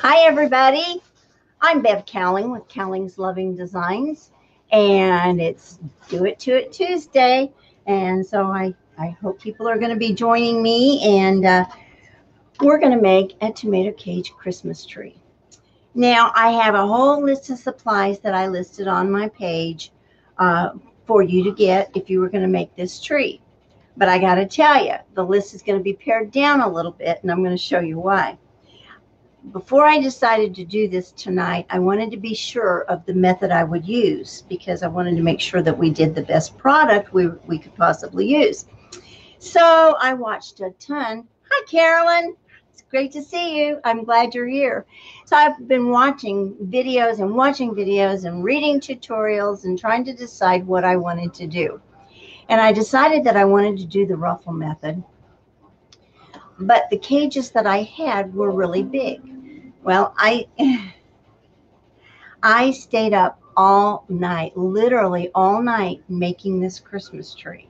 Hi, everybody. I'm Bev Cowling with Cowling's Loving Designs, and it's Do It To It Tuesday. And so I hope people are going to be joining me, and we're going to make a tomato cage Christmas tree. Now, I have a whole list of supplies that I listed on my page for you to get if you were going to make this tree. But I got to tell you, the list is going to be pared down a little bit, and I'm going to show you why. Before I decided to do this tonight, I wanted to be sure of the method I would use because I wanted to make sure that we did the best product we could possibly use. So I watched a ton. Hi, Carolyn. It's great to see you. I'm glad you're here. So I've been watching videos and reading tutorials and trying to decide what I wanted to do. And I decided that I wanted to do the ruffle method. But the cages that I had were really big. Well, I stayed up all night, literally all night, making this Christmas tree.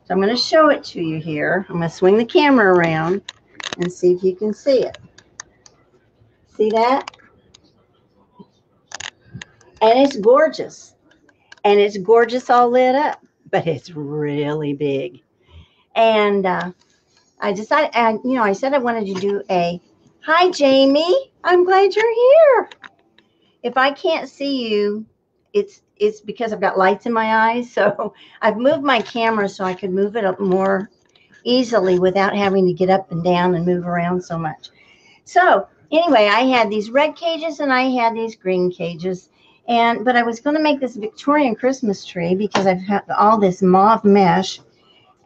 So I'm going to show it to you here. I'm going to swing the camera around and see if you can see it. See that? And it's gorgeous. And it's gorgeous all lit up, but it's really big. And I decided, and I said I wanted to do a, hi, Jamie. I'm glad you're here. If I can't see you, it's because I've got lights in my eyes. So I've moved my camera so I could move it up more easily without having to get up and down and move around so much. So anyway, I had these red cages and I had these green cages. But I was going to make this Victorian Christmas tree because I've had all this mauve mesh.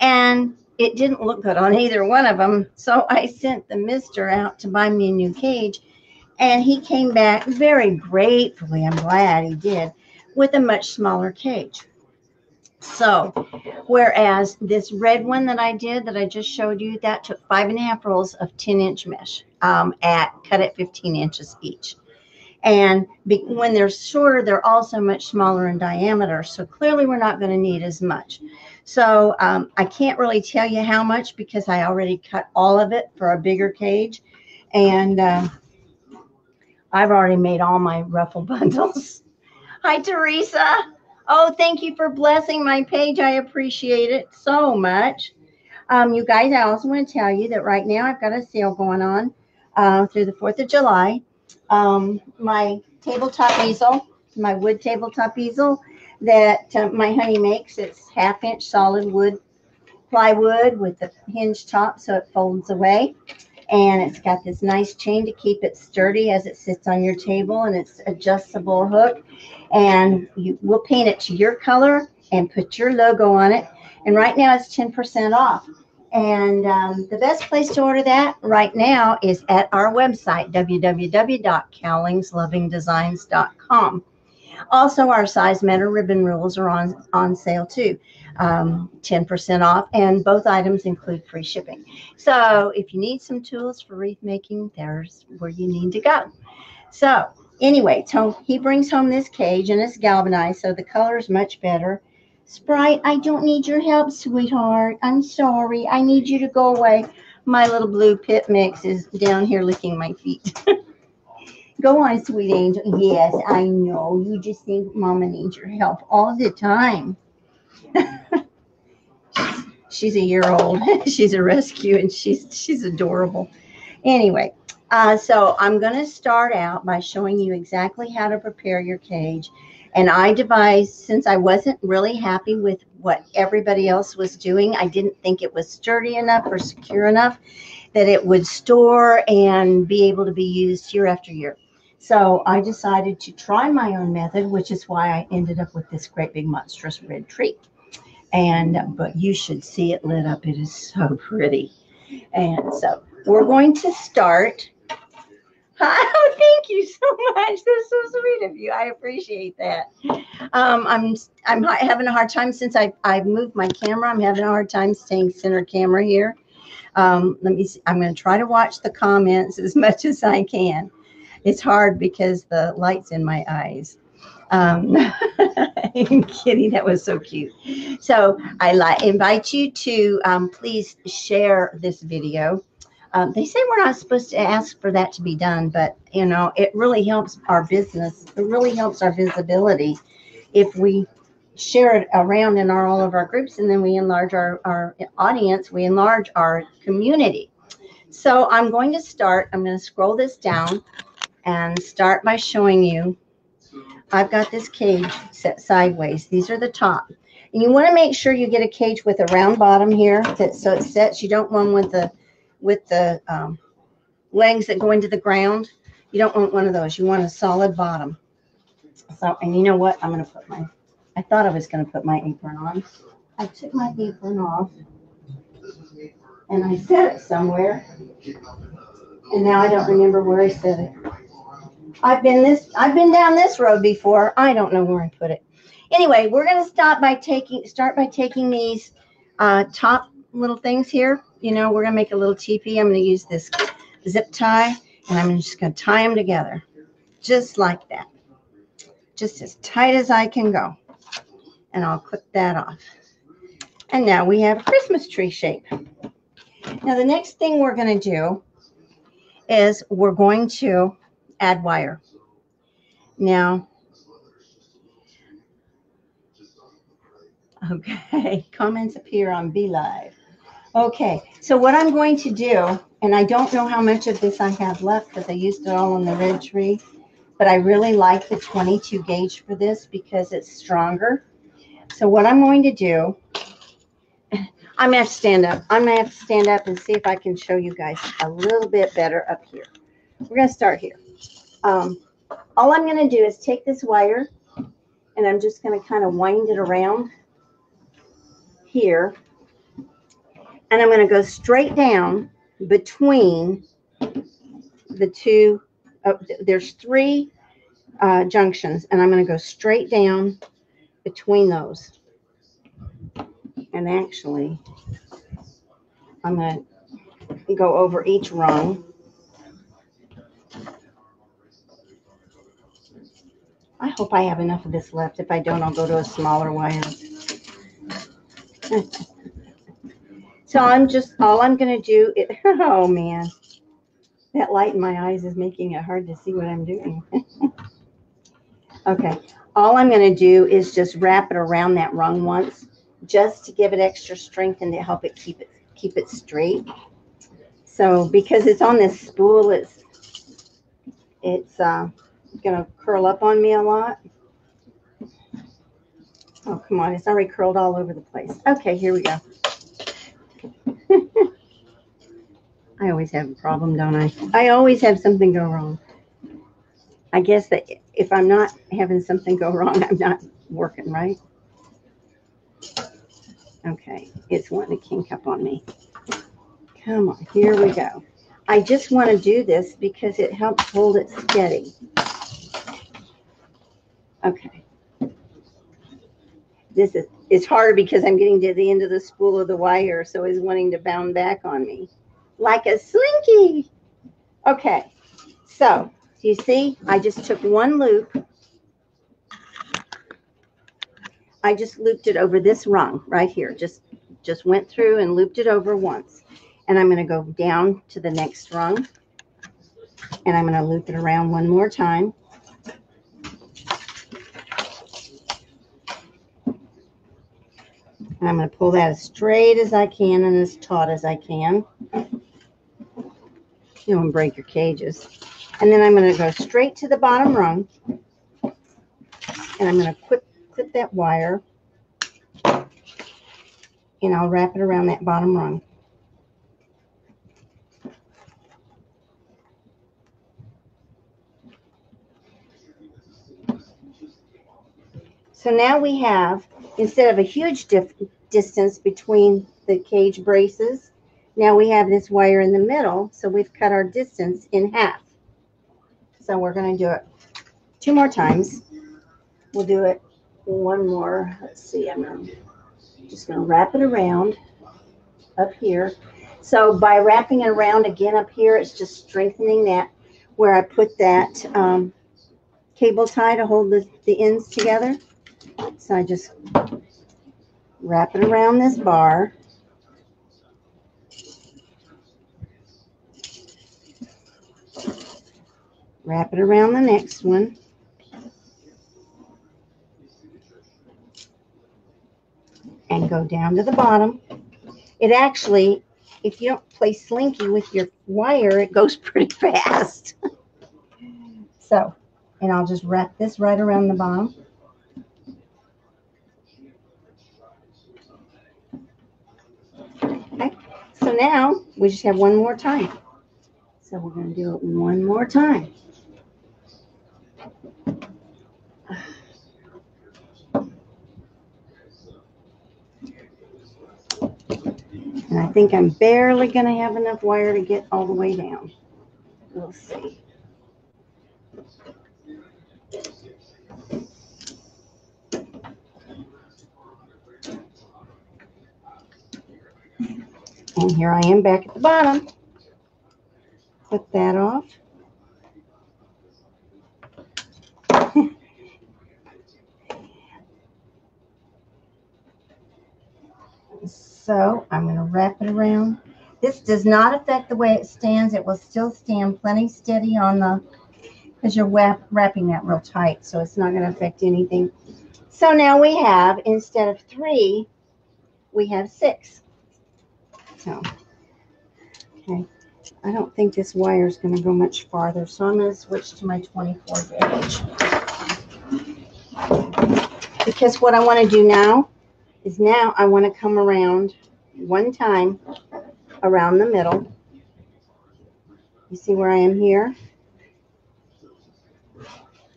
And it didn't look good on either one of them. So I sent the mister out to buy me a new cage. And he came back very gratefully, I'm glad he did, with a much smaller cage. So, whereas this red one that I did, that I just showed you, that took 5.5 rolls of 10-inch mesh cut at 15 inches each. And when they're shorter, they're also much smaller in diameter. So clearly we're not going to need as much. So I can't really tell you how much because I already cut all of it for a bigger cage. And I've already made all my ruffle bundles. Hi, Teresa. Oh, thank you for blessing my page. I appreciate it so much. You guys, I also want to tell you that right now I've got a sale going on through the 4th of July. My tabletop easel, my wood tabletop easel that my honey makes, it's 1/2-inch solid wood plywood with a hinge top so it folds away. And it's got this nice chain to keep it sturdy as it sits on your table, and it's adjustable hook. And we'll paint it to your color and put your logo on it. And right now it's 10% off. And the best place to order that right now is at our website, www.cowlingslovingdesigns.com. Also, our size matter ribbon rules are on sale too. 10% off, and both items include free shipping. So if you need some tools for wreath making, there's where you need to go. So anyway, he brings home this cage, and it's galvanized, so the color is much better. Sprite, I don't need your help, sweetheart. I'm sorry. I need you to go away. My little blue pit mix is down here licking my feet. Go on, sweet angel. Yes, I know. You just think Mama needs your help all the time. She's a year old. She's a rescue, and she's adorable. Anyway, so I'm going to start out by showing you exactly how to prepare your cage. And I devised, since I wasn't really happy with what everybody else was doing, I didn't think it was sturdy enough or secure enough that it would store and be able to be used year after year. So I decided to try my own method, which is why I ended up with this great big monstrous red tree. But you should see it lit up. It is so pretty. And so we're going to start. Oh, thank you so much. That's so sweet of you. I appreciate that. I'm having a hard time since I've moved my camera. I'm having a hard time staying center camera here. Let me see. I'm going to try to watch the comments as much as I can. It's hard because the light's in my eyes. I'm kidding. That was so cute. So I invite you to please share this video They say we're not supposed to ask for that to be done, but you know, it really helps our business. It really helps our visibility if we share it around in all of our groups, and then we enlarge our audience, we enlarge our community. So I'm going to scroll this down and start by showing you. I've got this cage set sideways. These are the top. And you want to make sure you get a cage with a round bottom here, so it sets. You don't want with the legs that go into the ground. You don't want one of those. You want a solid bottom. So, and you know what? I thought I was going to put my apron on. I took my apron off and I set it somewhere. And now I don't remember where I set it. I've been down this road before. I don't know where I put it. Anyway, we're going to start by taking these top little things here. You know, we're going to make a little teepee. I'm going to use this zip tie, and I'm just going to tie them together just like that. Just as tight as I can go. And I'll clip that off. And now we have a Christmas tree shape. Now the next thing we're going to do is we're going to add wire. Now, okay, comments appear on Be Live. Okay, so what I'm going to do, and I don't know how much of this I have left because I used it all on the red tree, but I really like the 22 gauge for this because it's stronger. So what I'm going to do, I'm going to have to stand up. I'm going to have to stand up and see if I can show you guys a little bit better up here. We're going to start here. All I'm going to do is take this wire, and I'm just going to kind of wind it around here. And I'm going to go straight down between the two. There's three junctions, and I'm going to go straight down between those. And actually, I'm going to go over each rung. I hope I have enough of this left. If I don't, I'll go to a smaller wire. So all I'm going to do is, oh man, that light in my eyes is making it hard to see what I'm doing. Okay, all I'm going to do is just wrap it around that rung once, just to give it extra strength and to help it keep it straight. So because it's on this spool, it's going to curl up on me a lot. Oh, come on, it's already curled all over the place. Okay, here we go. I always have a problem, don't I? I always have something go wrong. I guess that if I'm not having something go wrong, I'm not working right. Okay, it's wanting to kink up on me. Come on, here we go. I just want to do this because it helps hold it steady. Okay. It's hard because I'm getting to the end of the spool of the wire, so it's wanting to bound back on me like a slinky. Okay, so you see, I just took one loop. I just looped it over this rung right here. Just went through and looped it over once. And I'm going to go down to the next rung. And I'm going to loop it around one more time. And I'm going to pull that as straight as I can and as taut as I can. You don't break your cages. And then I'm going to go straight to the bottom rung. And I'm going to clip that wire. And I'll wrap it around that bottom rung. So now we have, instead of a huge distance between the cage braces, now we have this wire in the middle, so we've cut our distance in half. So we're going to do it 2 more times. We'll do it one more. Let's see, I'm just going to wrap it around up here. So by wrapping it around again up here, it's just strengthening that where I put that cable tie to hold the ends together. So I just wrap it around this bar. Wrap it around the next one. And go down to the bottom. It actually, if you don't play slinky with your wire, it goes pretty fast. So, and I'll just wrap this right around the bottom. Okay, so now we just have one more time. So we're going to do it one more time. And I think I'm barely going to have enough wire to get all the way down. We'll see. And here I am back at the bottom. Put that off. So I'm going to wrap it around. This does not affect the way it stands. It will still stand plenty steady on the, because you're wrapping that real tight, so it's not going to affect anything. So now we have, instead of 3, we have 6. So, okay. I don't think this wire is going to go much farther, so I'm going to switch to my 24 gauge. Because what I want to do now is I want to come around one time around the middle. You see where I am here?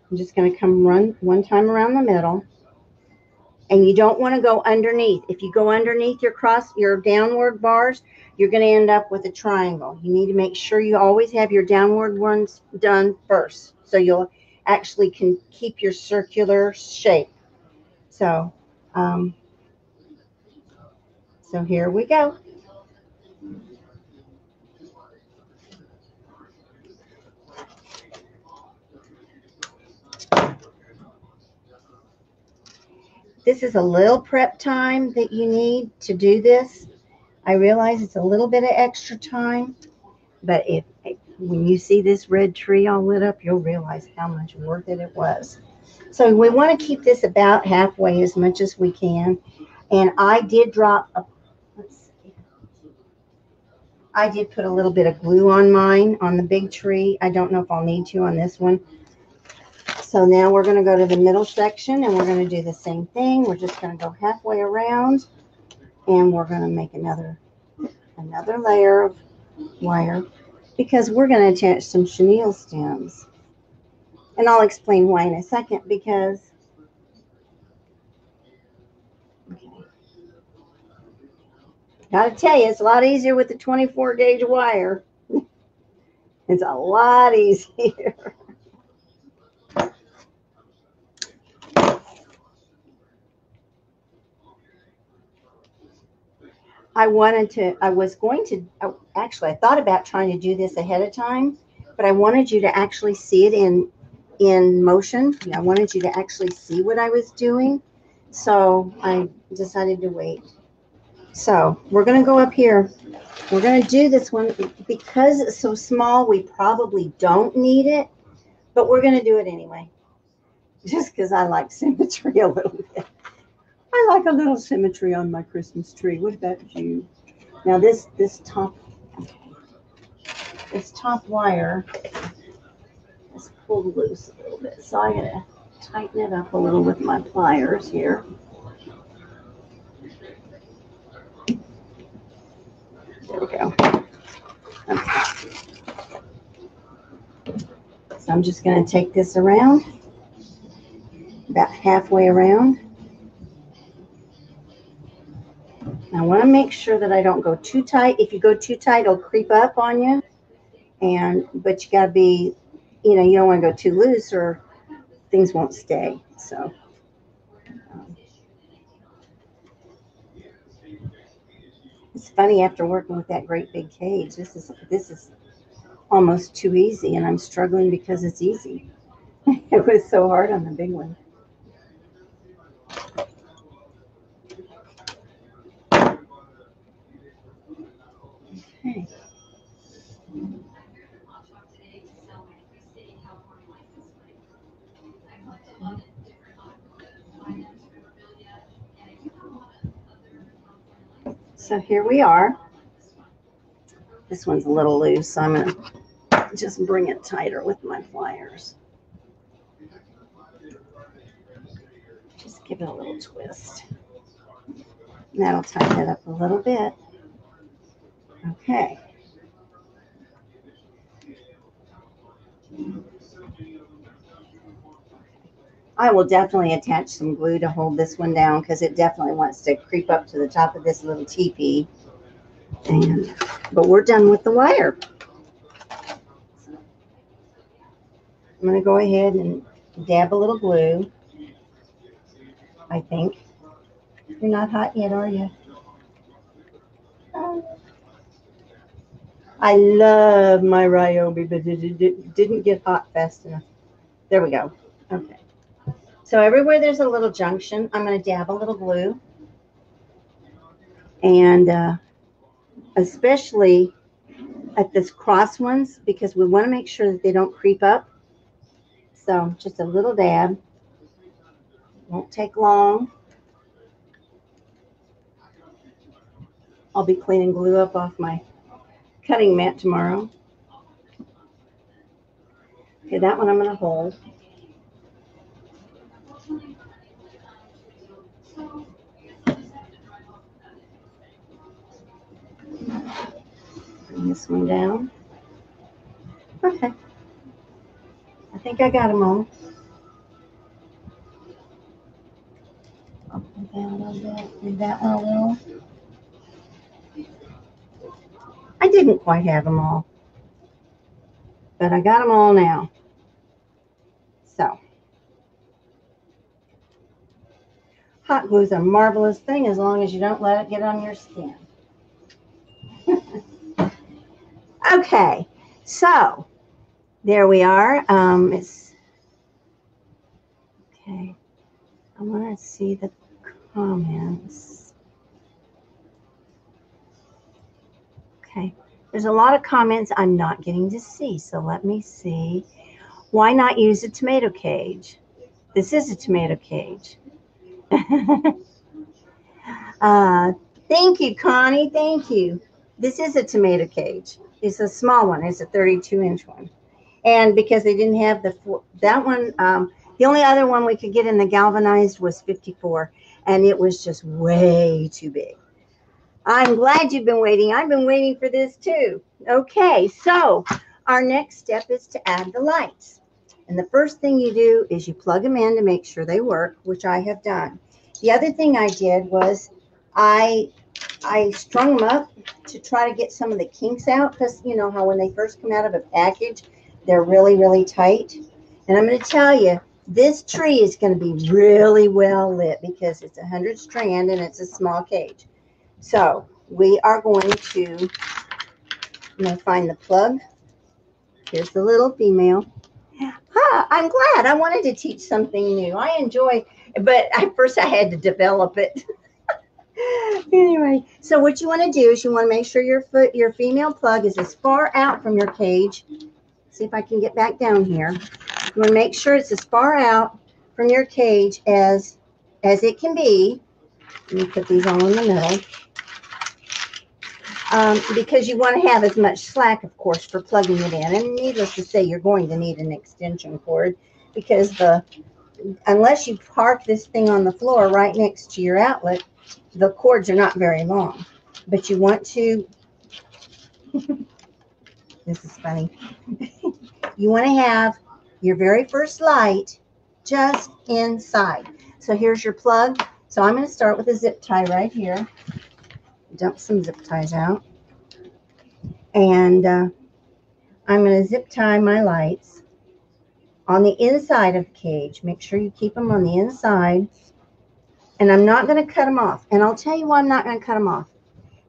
I'm just going to come run one time around the middle. And you don't want to go underneath. If you go underneath your downward bars, you're going to end up with a triangle. You need to make sure you always have your downward ones done first, so you'll actually can keep your circular shape. So, so here we go. This is a little prep time that you need to do this. I realize it's a little bit of extra time, but when you see this red tree all lit up, you'll realize how much worth it was. So we want to keep this about halfway as much as we can. And I did I did put a little bit of glue on mine on the big tree. I don't know if I'll need to on this one. So now we're going to go to the middle section and we're going to do the same thing. We're just going to go halfway around and we're going to make another layer of wire because we're going to attach some chenille stems. And I'll explain why in a second because, okay. Gotta tell you, it's a lot easier with the 24 gauge wire. It's a lot easier. I thought about trying to do this ahead of time, but I wanted you to actually see it in motion. I wanted you to actually see what I was doing. So I decided to wait. So we're going to go up here. We're going to do this one because it's so small. We probably don't need it, but we're going to do it anyway. Just because I like symmetry a little bit. I like a little symmetry on my Christmas tree. What about you? Now this top wire is pulled loose a little bit, so I'm gonna tighten it up a little with my pliers here. There we go. Okay. So I'm just gonna take this around, about halfway around. I want to make sure that I don't go too tight. If you go too tight, it'll creep up on you. But you got to be, you don't want to go too loose or things won't stay. So it's funny after working with that great big cage, this is almost too easy, and I'm struggling because it's easy. It was so hard on the big one. Okay. So here we are. This one's a little loose, so I'm going to just bring it tighter with my pliers. Just give it a little twist. And that'll tighten it up a little bit. Okay. I will definitely attach some glue to hold this one down because it definitely wants to creep up to the top of this little teepee. But we're done with the wire. I'm going to go ahead and dab a little glue, I think. You're not hot yet, are you? I love my Ryobi, but it didn't get hot fast enough. There we go. Okay. So everywhere there's a little junction, I'm going to dab a little glue. And especially at this cross ones, because we want to make sure that they don't creep up. So just a little dab. Won't take long. I'll be cleaning glue up off my cutting mat tomorrow. Okay, that one I'm going to hold. Bring this one down. Okay. I think I got them all. I'll put that a little bit, leave that one a little. I didn't quite have them all, but I got them all now. So, hot glue is a marvelous thing as long as you don't let it get on your skin. Okay, so there we are. It's okay. I want to see the comments. Okay, there's a lot of comments I'm not getting to see, so let me see. Why not use a tomato cage? This is a tomato cage. Thank you, Connie. Thank you. This is a tomato cage. It's a small one. It's a 32-inch one. And because they didn't have that one, the only other one we could get in the galvanized was 54, and it was just way too big. I'm glad you've been waiting. I've been waiting for this too. Okay, so our next step is to add the lights. And the first thing you do is you plug them in to make sure they work, which I have done. The other thing I did was I strung them up to try to get some of the kinks out, because you know how when they first come out of a package, they're really, really tight. And I'm going to tell you, this tree is going to be really well lit because it's 100 strand and it's a small cage. So we are going to, I'm going to find the plug. Here's the little female. I'm glad. I wanted to teach something new. I enjoy, but at first I had to develop it. Anyway, so what you want to do is you want to make sure your female plug is as far out from your cage. See if I can get back down here. You want to make sure it's as far out from your cage as it can be. Let me put these all in the middle. Because you want to have as much slack, of course, for plugging it in. And needless to say, you're going to need an extension cord because unless you park this thing on the floor right next to your outlet, the cords are not very long. But you want to, this is funny, you want to have your very first light just inside. So here's your plug. So I'm going to start with a zip tie right here. Dump some zip ties out. And I'm going to zip tie my lights on the inside of the cage. Make sure you keep them on the inside. And I'm not going to cut them off. And I'll tell you why I'm not going to cut them off.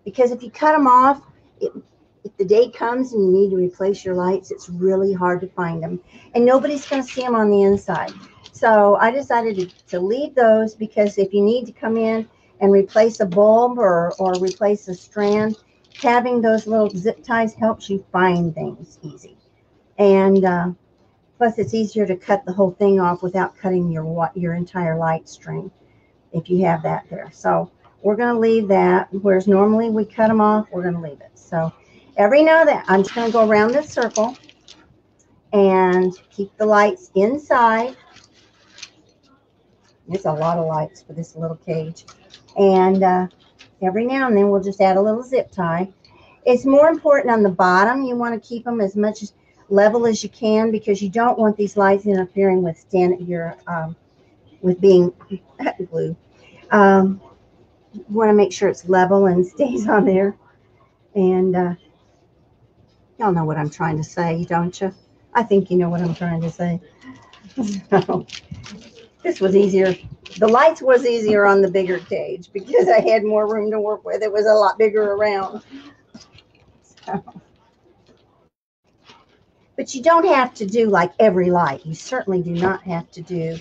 Because if you cut them off, if the day comes and you need to replace your lights, it's really hard to find them. And nobody's going to see them on the inside. So I decided to leave those because if you need to come in and replace a bulb or replace a strand, having those little zip ties helps you find things easy. And plus it's easier to cut the whole thing off without cutting your entire light string if you have that there. So we're going to leave that, whereas normally we cut them off, we're going to leave it. So every now and then, I'm just going to go around this circle and keep the lights inside. It's a lot of lights for this little cage. And every now and then we'll just add a little zip tie. It's more important on the bottom. You want to keep them as much level as you can because you don't want these lights interfering with with being glue. You want to make sure it's level and stays on there. And y'all know what I'm trying to say, don't you? I think you know what I'm trying to say. So, this was easier. The lights was easier on the bigger cage because I had more room to work with. It was a lot bigger around. So. But you don't have to do like every light. You certainly do not have to do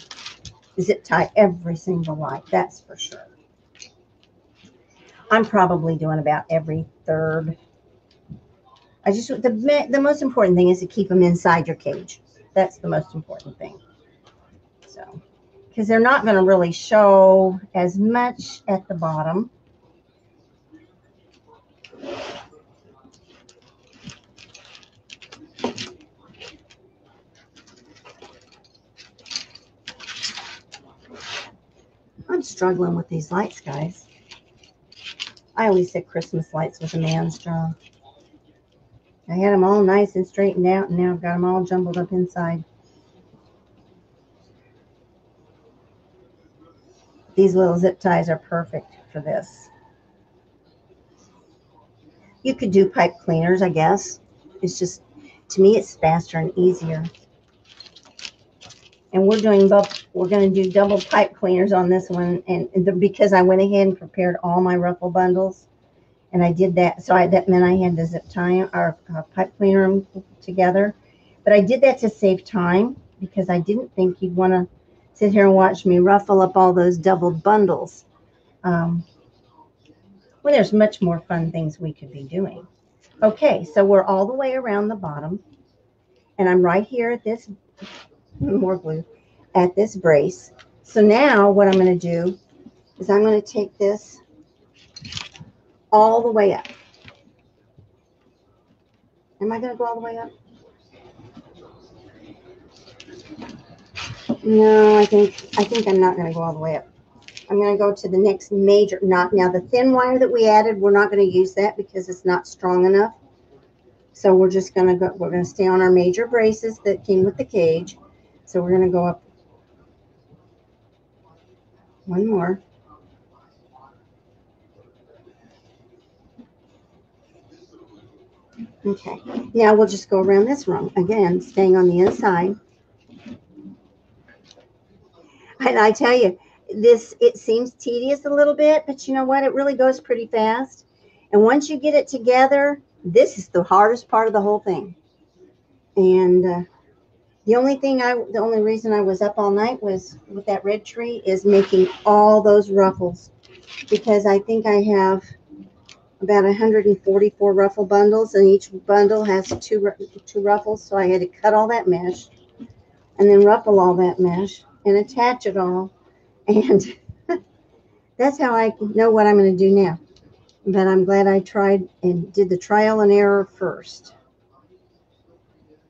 zip tie every single light. That's for sure. I'm probably doing about every third. The most important thing is to keep them inside your cage. That's the most important thing. So, because they're not going to really show as much at the bottom. I'm struggling with these lights, guys. I always said Christmas lights was a man's job. I had them all nice and straightened out, and now I've got them all jumbled up inside. These little zip ties are perfect for this. You could do pipe cleaners, I guess. It's just, to me, it's faster and easier. And we're going to do double pipe cleaners on this one, and because I went ahead and prepared all my ruffle bundles, and I did that, so that meant I had to zip tie our pipe cleaner them together. But I did that to save time because I didn't think you'd want to sit here and watch me ruffle up all those doubled bundles. When there's much more fun things we could be doing. Okay, so we're all the way around the bottom, and I'm right here at this, more glue, at this brace. So now what I'm going to do is I'm going to take this all the way up. Am I going to go all the way up? No, I think I'm not going to go all the way up. I'm going to go to the next major. Now the thin wire that we added, we're not going to use that because it's not strong enough. So we're just going to go. We're going to stay on our major braces that came with the cage. So we're going to go up one more. Okay. Now we'll just go around this rung again, staying on the inside. And I tell you, it seems tedious a little bit, but you know what? It really goes pretty fast. And once you get it together, this is the hardest part of the whole thing. And the only reason I was up all night was with that red tree is making all those ruffles, because I think I have about 144 ruffle bundles, and each bundle has two ruffles. So I had to cut all that mesh and then ruffle all that mesh and attach it all. And that's how I know what I'm going to do now. But I'm glad I tried and did the trial and error first.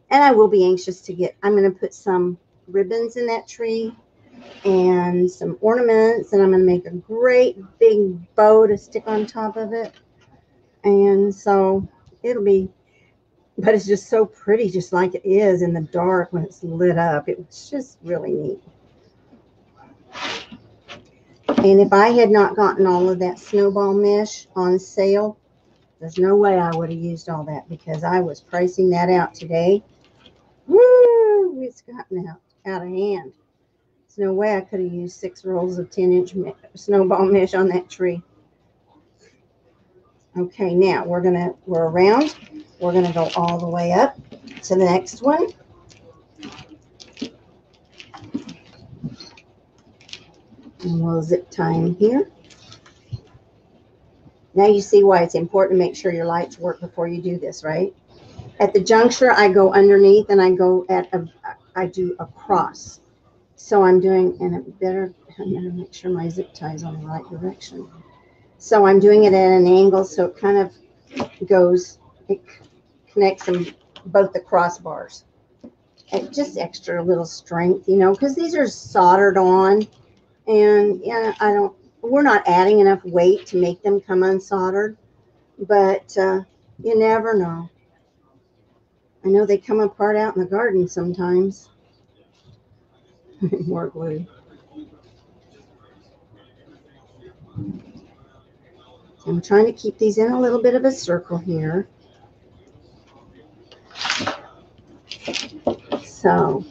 And I will be anxious to I'm going to put some ribbons in that tree and some ornaments, and I'm going to make a great big bow to stick on top of it. And so it'll be, but it's just so pretty, just like it is in the dark when it's lit up. It was just really neat. And if I had not gotten all of that snowball mesh on sale, there's no way I would have used all that, because I was pricing that out today. Woo! It's gotten out of hand. There's no way I could have used 6 rolls of 10-inch snowball mesh on that tree. Okay, now we're around. We're gonna go all the way up to the next one. And we'll zip tie in here. Now you see why it's important to make sure your lights work before you do this, right? At the juncture, I go underneath and I go I do a cross. So I'm doing, and I'm gonna make sure my zip tie is on the right direction. So I'm doing it at an angle so it kind of goes, it connects them both the crossbars. And just extra little strength, you know, because these are soldered on, and yeah, we're not adding enough weight to make them come unsoldered, but you never know. I know they come apart out in the garden sometimes. More glue. I'm trying to keep these in a little bit of a circle here. So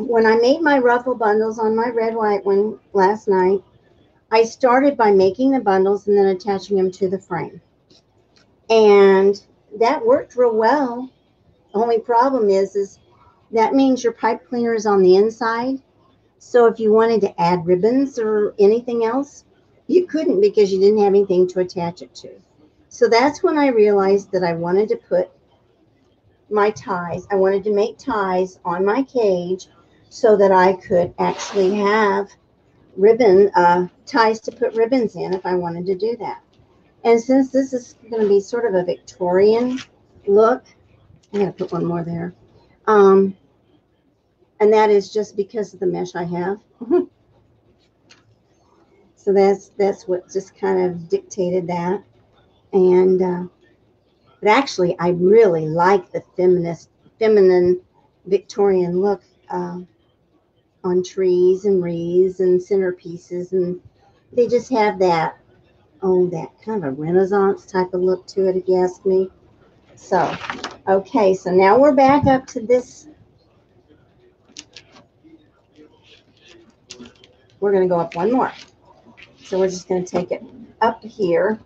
when I made my ruffle bundles on my red white one last night, I started by making the bundles and then attaching them to the frame. And that worked real well. The only problem is that means your pipe cleaner is on the inside. So if you wanted to add ribbons or anything else, you couldn't because you didn't have anything to attach it to. So that's when I realized that I wanted to put my ties. I wanted to make ties on my cage so that I could actually have ribbon ties to put ribbons in if I wanted to do that. And since this is going to be sort of a Victorian look, I'm going to put one more there. And that is just because of the mesh I have. So that's what just kind of dictated that. And but actually, I really like the feminine Victorian look on trees and wreaths and centerpieces, and they just have that that kind of a Renaissance type of look to it, if you ask me. So, okay, so now we're back up to this. We're going to go up one more. So we're just going to take it up here.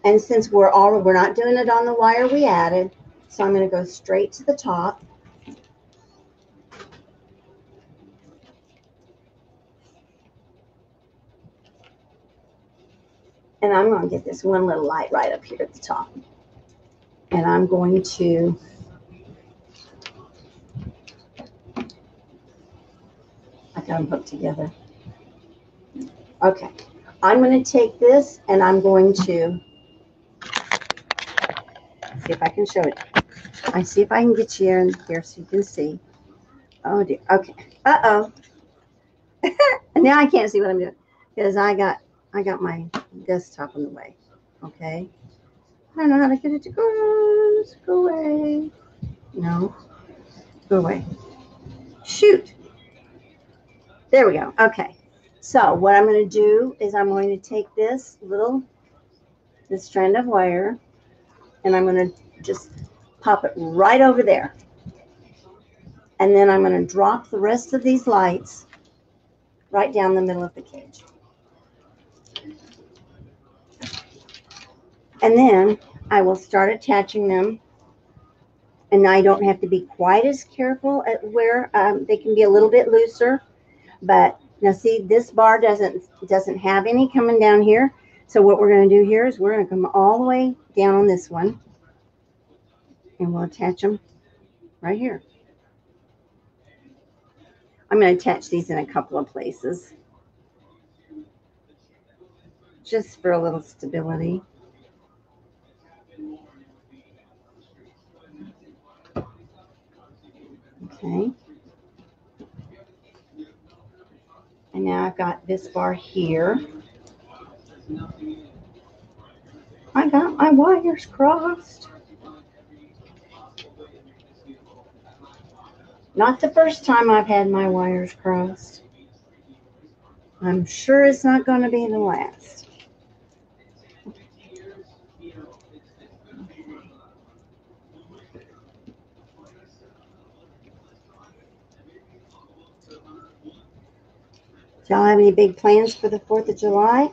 And since we're not doing it on the wire we added, so I'm going to go straight to the top. And I'm going to get this one little light right up here at the top. And I'm going to I got them hooked together. Okay, I'm going to take this and I'm going to see if I can show it. I see if I can get you in here so you can see. Oh dear. Okay. Uh-oh. Now I can't see what I'm doing because I got my desktop in the way. Okay. I don't know how to get it to go. Go away. No. Go away. Shoot. There we go. Okay. So what I'm going to do is I'm going to take this strand of wire and I'm going to just pop it right over there. And then I'm going to drop the rest of these lights right down the middle of the cage. And then I will start attaching them. And I don't have to be quite as careful at where they can be a little bit looser. But now see, this bar doesn't have any coming down here. So what we're going to do here is we're going to come all the way down on this one. And we'll attach them right here. I'm going to attach these in a couple of places. Just for a little stability. Okay. And now I've got this bar here. I got my wires crossed. Not the first time I've had my wires crossed. I'm sure it's not going to be the last. Do y'all have any big plans for the 4th of July?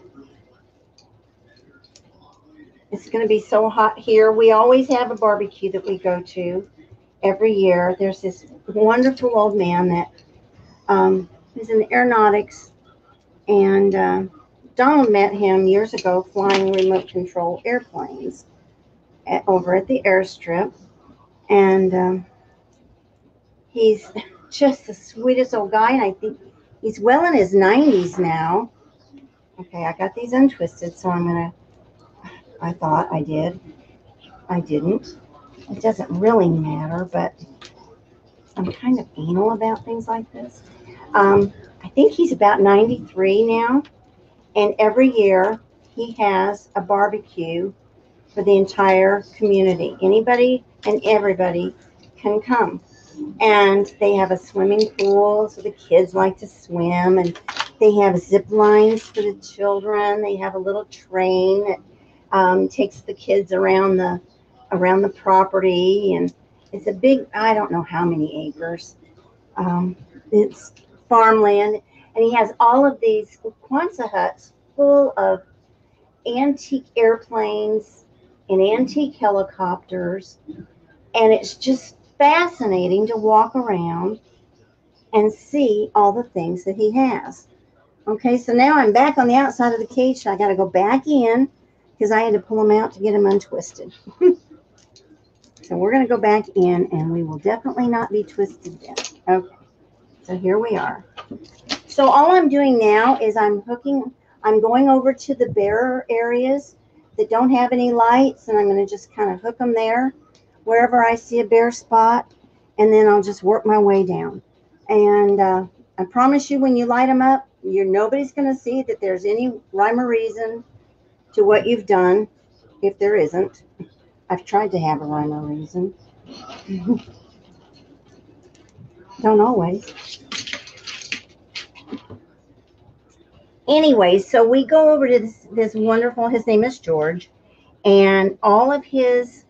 It's going to be so hot here. We always have a barbecue that we go to every year. There's this wonderful old man that is in aeronautics, and Donald met him years ago flying remote control airplanes over at the airstrip, and he's just the sweetest old guy, and I think he's well in his 90s now. Okay, I got these untwisted, so I thought I did. I didn't. It doesn't really matter, but I'm kind of anal about things like this. I think he's about 93 now, and every year he has a barbecue for the entire community. Anybody and everybody can come. And they have a swimming pool, so the kids like to swim, and they have zip lines for the children. They have a little train that takes the kids around the property, and it's a big, I don't know how many acres. It's farmland, and he has all of these Quonset huts full of antique airplanes and antique helicopters, and it's just fascinating to walk around and see all the things that he has. Okay, so now I'm back on the outside of the cage, so I got to go back in because I had to pull him out to get him untwisted. So we're going to go back in, and we will definitely not be twisted then. Okay, so here we are. So all I'm doing now is I'm going over to the bare areas that don't have any lights, and I'm going to just kind of hook them there wherever I see a bare spot, and then I'll just work my way down. And I promise you, when you light them up, nobody's going to see that there's any rhyme or reason to what you've done, if there isn't. I've tried to have a rhyme or reason. Don't always. Anyway, so we go over to this wonderful, his name is George, and all of his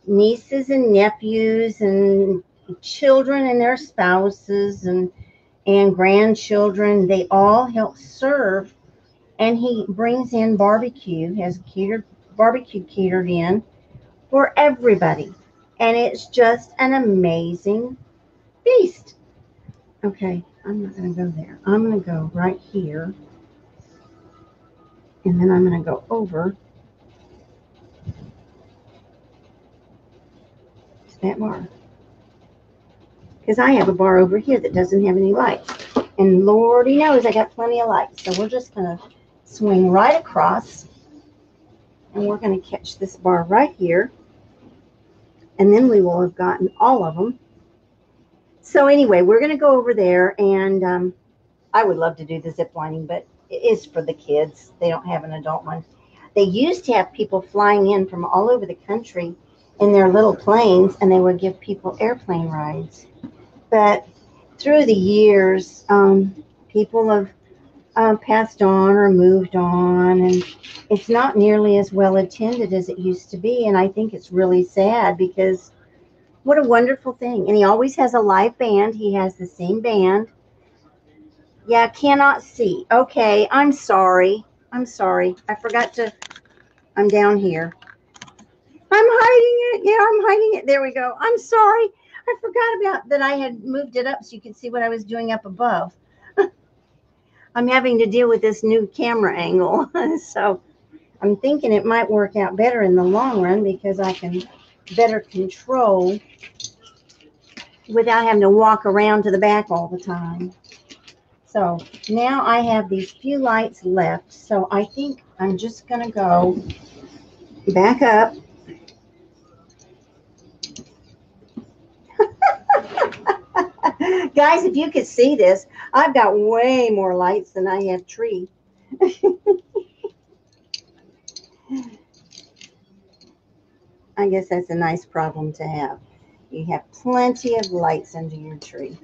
nieces and nephews and children and their spouses and grandchildren, they all help serve, and he brings in barbecue, has barbecue catered in for everybody, and it's just an amazing feast. Okay, I'm not going to go there. I'm going to go right here, and then I'm going to go over to that bar, because I have a bar over here that doesn't have any lights, and Lordy knows I got plenty of lights. So we're just going to swing right across, and we're going to catch this bar right here, and then we will have gotten all of them. So anyway, we're going to go over there, and I would love to do the zip lining, but it is for the kids. They don't have an adult one. They used to have people flying in from all over the country in their little planes, and they would give people airplane rides. But through the years, people have passed on or moved on, and it's not nearly as well attended as it used to be. And I think it's really sad, because what a wonderful thing. And he always has a live band. He has the same band. Yeah, cannot see. Okay, I'm sorry. I'm sorry. I'm down here. I'm hiding it. Yeah, I'm hiding it. There we go. I'm sorry. I forgot about that. I had moved it up so you could see what I was doing up above. I'm having to deal with this new camera angle. So I'm thinking it might work out better in the long run, because I can better control without having to walk around to the back all the time. So now I have these few lights left. So I think I'm just going to go back up. Guys, if you could see this, I've got way more lights than I have tree. I guess that's a nice problem to have. You have plenty of lights under your tree.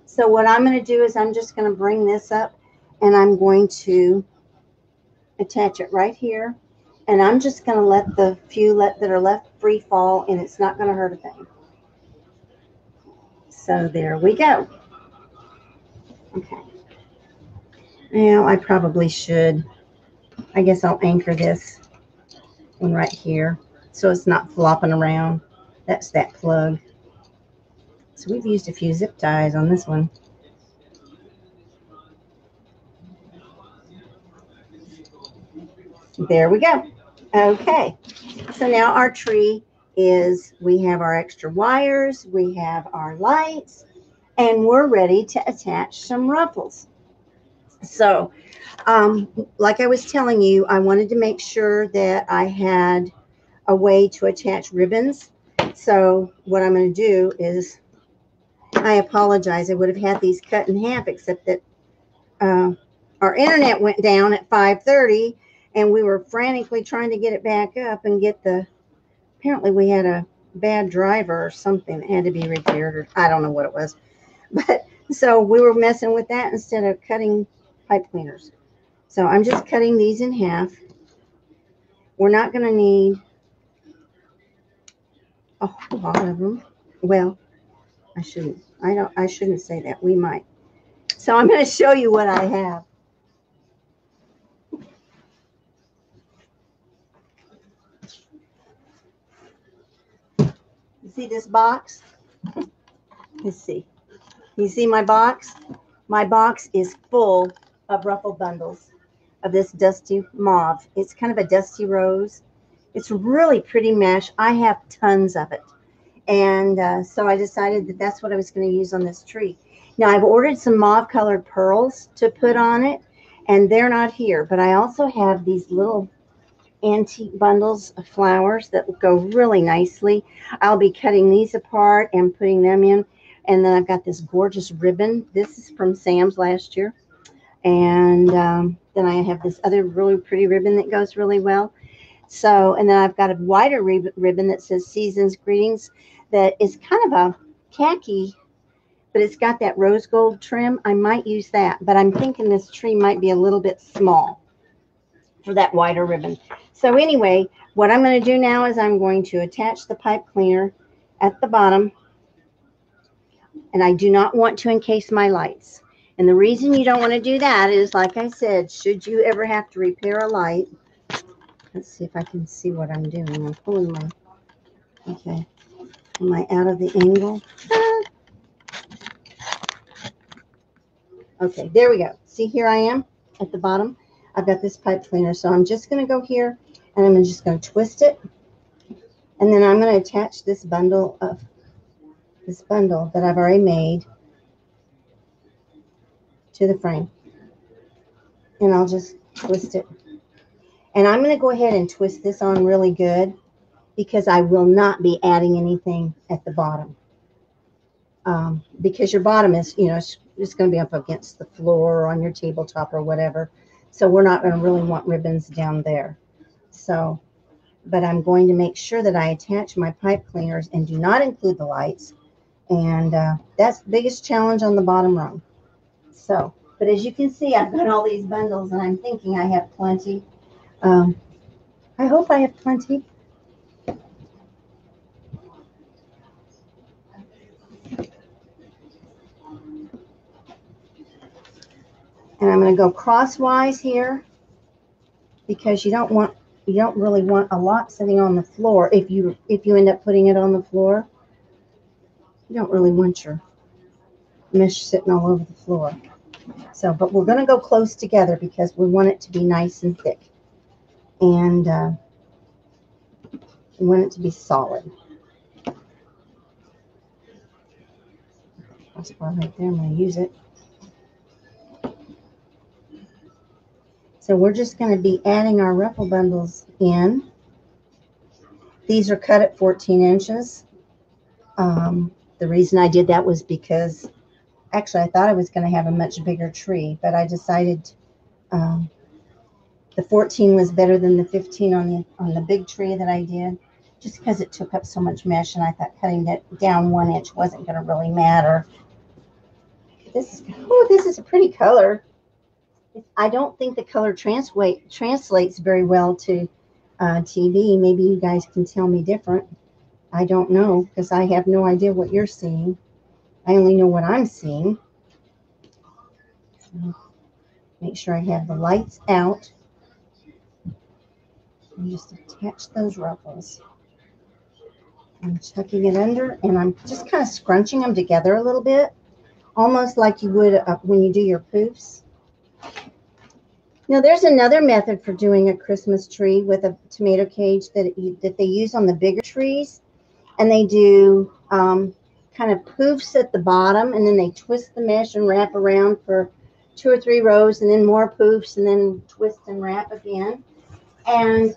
So what I'm going to do is I'm just going to bring this up, and I'm going to attach it right here. And I'm just going to let the few that are left free fall, and it's not going to hurt a thing. So there we go. Okay. Now I probably should, I guess I'll anchor this one right here so it's not flopping around. That's that plug. So we've used a few zip ties on this one. There we go. Okay. So now our tree is, we have our extra wires, we have our lights, and we're ready to attach some ruffles. So, like I was telling you, I wanted to make sure that I had a way to attach ribbons. So what I'm going to do is, I apologize, I would have had these cut in half, except that our internet went down at 5:30, and we were frantically trying to get it back up and get the, apparently we had a bad driver or something that had to be repaired, or I don't know what it was. But so we were messing with that instead of cutting pipe cleaners. So I'm just cutting these in half. We're not going to need a whole lot of them. Well, I shouldn't say that. We might. So I'm going to show you what I have. You see this box? Let's see. You see my box? My box is full of ruffle bundles of this dusty mauve. It's kind of a dusty rose. It's really pretty mesh. I have tons of it. And so I decided that that's what I was going to use on this tree. Now I've ordered some mauve colored pearls to put on it, and they're not here. But I also have these little antique bundles of flowers that will go really nicely. I'll be cutting these apart and putting them in. And then I've got this gorgeous ribbon. This is from Sam's last year. And then I have this other really pretty ribbon that goes really well. So, and then I've got a wider ribbon that says Season's Greetings that is kind of a khaki, but it's got that rose gold trim. I might use that, but I'm thinking this tree might be a little bit small for that wider ribbon. So anyway, what I'm going to do now is I'm going to attach the pipe cleaner at the bottom, and I do not want to encase my lights. And the reason you don't want to do that is, like I said, should you ever have to repair a light, let's see if I can see what I'm doing. I'm pulling my, okay, am I out of the angle? Okay, there we go. See, here I am at the bottom. I've got this pipe cleaner, so I'm just going to go here, and I'm just going to twist it, and then I'm going to attach this bundle that I've already made to the frame, and I'll just twist it. And I'm going to go ahead and twist this on really good, because I will not be adding anything at the bottom, because your bottom is, you know, it's going to be up against the floor or on your tabletop or whatever. So we're not going to really want ribbons down there. So, but I'm going to make sure that I attach my pipe cleaners and do not include the lights. And that's the biggest challenge on the bottom rung. So, but as you can see, I've got all these bundles, and I'm thinking I have plenty. I hope I have plenty. And I'm going to go crosswise here, because you don't really want a lot sitting on the floor. If you end up putting it on the floor, you don't really want your mesh sitting all over the floor. So, but we're going to go close together because we want it to be nice and thick, and we want it to be solid. Crossbar right there. I'm going to use it. So we're just going to be adding our ruffle bundles in. These are cut at 14 inches. The reason I did that was because actually I thought I was going to have a much bigger tree, but I decided the 14 was better than the 15 on the big tree that I did, just because it took up so much mesh, and I thought cutting that down 1 inch wasn't going to really matter. This is a pretty color. I don't think the color translates very well to TV. Maybe you guys can tell me different. I don't know, because I have no idea what you're seeing. I only know what I'm seeing. So make sure I have the lights out. And just attach those ruffles. I'm tucking it under, and I'm just kind of scrunching them together a little bit, almost like you would when you do your poofs. Now, there's another method for doing a Christmas tree with a tomato cage that they use on the bigger trees, and they do kind of poofs at the bottom, and then they twist the mesh and wrap around for 2 or 3 rows, and then more poofs, and then twist and wrap again. And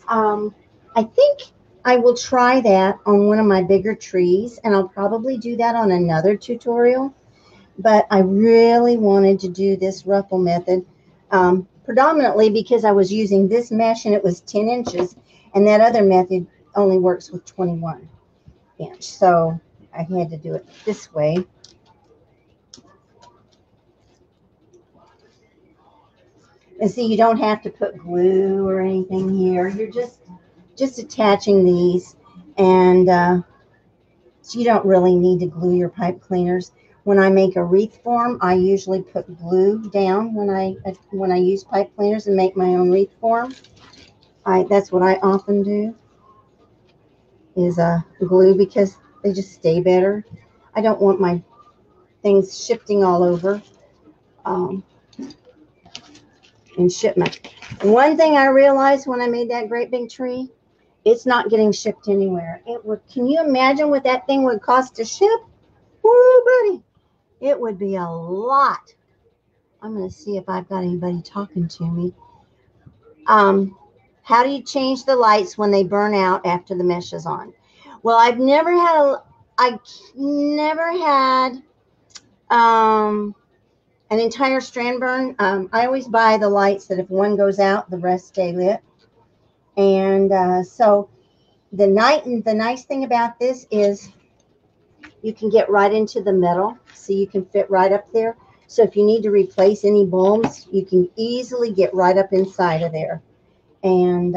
I think I will try that on one of my bigger trees, and I'll probably do that on another tutorial. But I really wanted to do this ruffle method, predominantly because I was using this mesh and it was 10 inches, and that other method only works with 21 inch. So I had to do it this way. And see, you don't have to put glue or anything here. You're just attaching these, and so you don't really need to glue your pipe cleaners. When I make a wreath form, I usually put glue down when I use pipe cleaners and make my own wreath form. That's what I often do, is glue, because they just stay better. I don't want my things shifting all over in shipment. One thing I realized when I made that great big tree, it's not getting shipped anywhere. Can you imagine what that thing would cost to ship? Woo, buddy. It would be a lot. I'm going to see if I've got anybody talking to me. How do you change the lights when they burn out after the mesh is on? Well, I've never had an entire strand burn. I always buy the lights that if one goes out, the rest stay lit. And so the nice thing about this is you can get right into the metal, so you can fit right up there. So if you need to replace any bulbs, you can easily get right up inside of there. And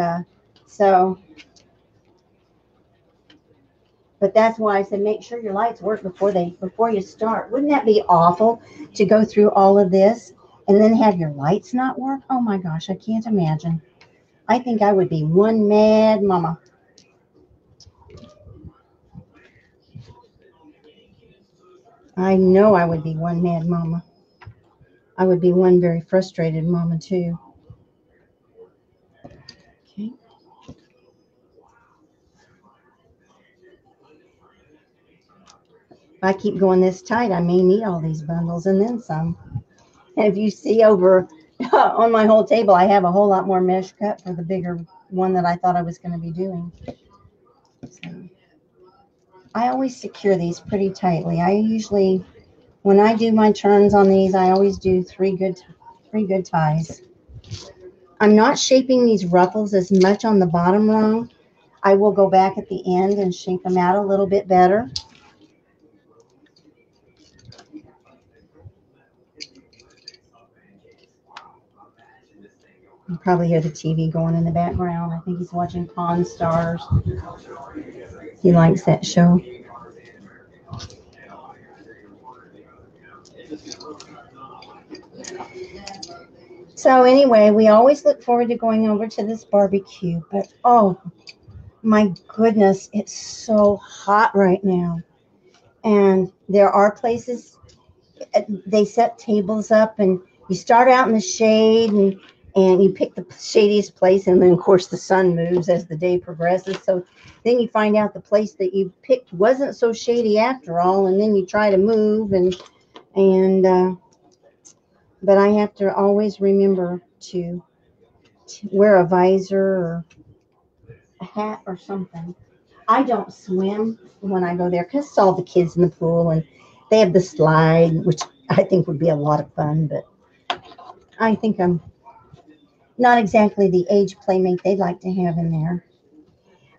but that's why I said make sure your lights work before you start. Wouldn't that be awful to go through all of this and then have your lights not work? Oh my gosh, I can't imagine. I think I would be one mad mama. I know I would be one mad mama. I would be one very frustrated mama too. Okay. If I keep going this tight, I may need all these bundles and then some. And if you see over on my whole table, I have a whole lot more mesh cut for the bigger one that I thought I was going to be doing. So I always secure these pretty tightly. When I do my turns on these, I always do three good ties. I'm not shaping these ruffles as much on the bottom rung. I will go back at the end and shape them out a little bit better. You probably hear the TV going in the background. I think he's watching Pawn Stars. He likes that show. So anyway, we always look forward to going over to this barbecue, but oh my goodness, it's so hot right now. And there are places, they set tables up, and you start out in the shade, and you pick the shadiest place, and then of course the sun moves as the day progresses. So then you find out the place that you picked wasn't so shady after all, and then you try to move, but I have to always remember to wear a visor or a hat or something. I don't swim when I go there because it's all the kids in the pool, and they have the slide, which I think would be a lot of fun, but I think I'm not exactly the age playmate they'd like to have in there.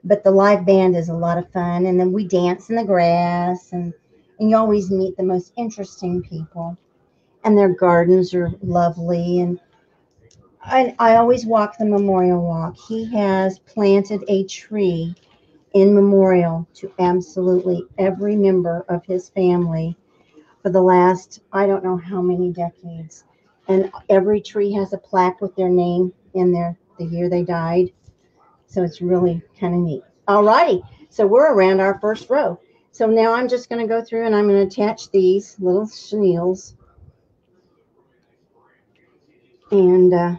But the live band is a lot of fun, and then we dance in the grass, and you always meet the most interesting people, and their gardens are lovely. And I always walk the memorial walk. He has planted a tree in memorial to absolutely every member of his family for the last, I don't know how many decades. And every tree has a plaque with their name in there, the year they died. So it's really kind of neat. All righty. So we're around our first row. So now I'm just going to go through and I'm going to attach these little chenilles. And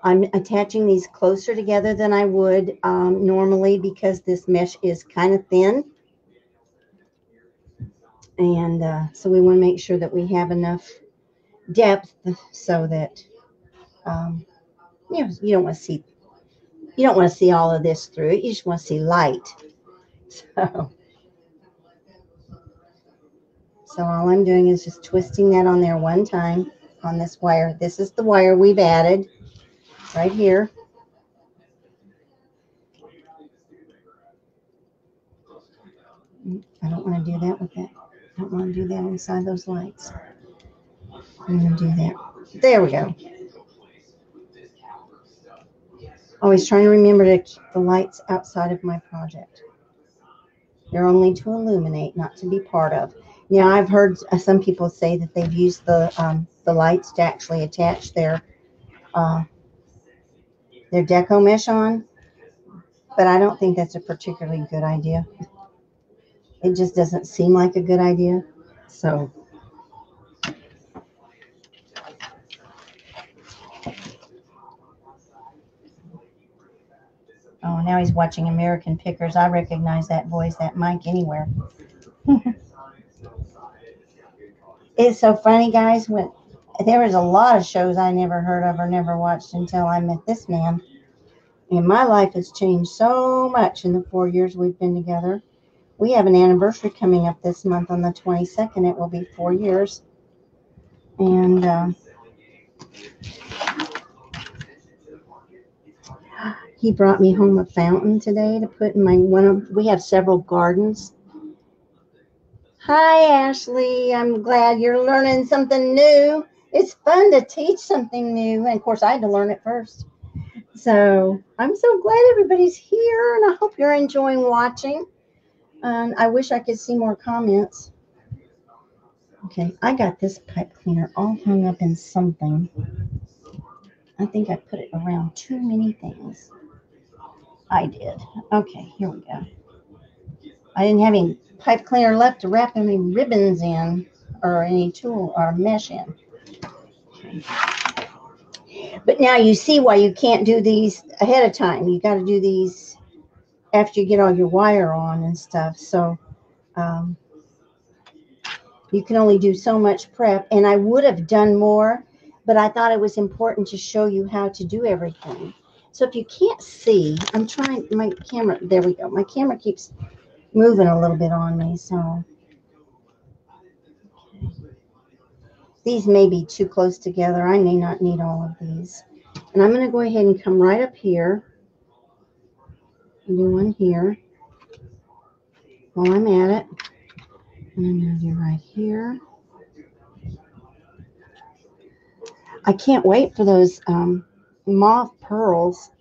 I'm attaching these closer together than I would normally because this mesh is kind of thin. And so we want to make sure that we have enough depth so that you don't want to see all of this through it. You just want to see light. So all I'm doing is just twisting that on there one time on this wire. This is the wire we've added right here. I don't want to do that with that. I don't want to do that inside those lights. I'm going to do that. There we go. Always trying to remember to keep the lights outside of my project. They're only to illuminate, not to be part of. Now, I've heard some people say that they've used the lights to actually attach their Deco Mesh on, but I don't think that's a particularly good idea. It just doesn't seem like a good idea. So, oh, now he's watching American Pickers. I recognize that voice, that Mike, anywhere. It's so funny, guys. When there was a lot of shows I never heard of or never watched until I met this man. And my life has changed so much in the 4 years we've been together. We have an anniversary coming up this month on the 22nd. It will be 4 years. And he brought me home a fountain today to put in we have several gardens. Hi, Ashley. I'm glad you're learning something new. It's fun to teach something new. And of course, I had to learn it first. So I'm so glad everybody's here, and I hope you're enjoying watching. And I wish I could see more comments. Okay, I got this pipe cleaner all hung up in something. I think I put it around too many things. I did. Okay, here we go. I didn't have any pipe cleaner left to wrap any ribbons in or any tool or mesh in. Okay. But now you see why you can't do these ahead of time. You got to do these after you get all your wire on and stuff. So you can only do so much prep. And I would have done more, but I thought it was important to show you how to do everything. So if you can't see, I'm trying my camera. There we go. My camera keeps moving a little bit on me. So these may be too close together. I may not need all of these. And I'm going to go ahead and come right up here and do one here while I'm at it. And I'm going to do right here. I can't wait for those moth pearls.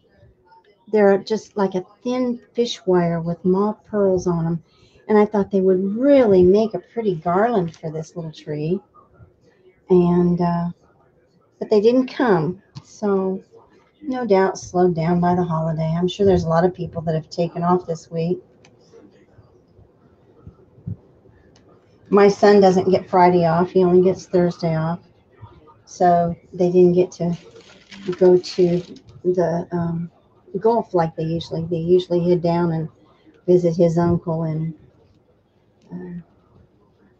They're just like a thin fish wire with moth pearls on them. And I thought they would really make a pretty garland for this little tree. And but they didn't come. So no doubt slowed down by the holiday. I'm sure there's a lot of people that have taken off this week. My son doesn't get Friday off. He only gets Thursday off. So they didn't get to go to the golf like they usually head down and visit his uncle in,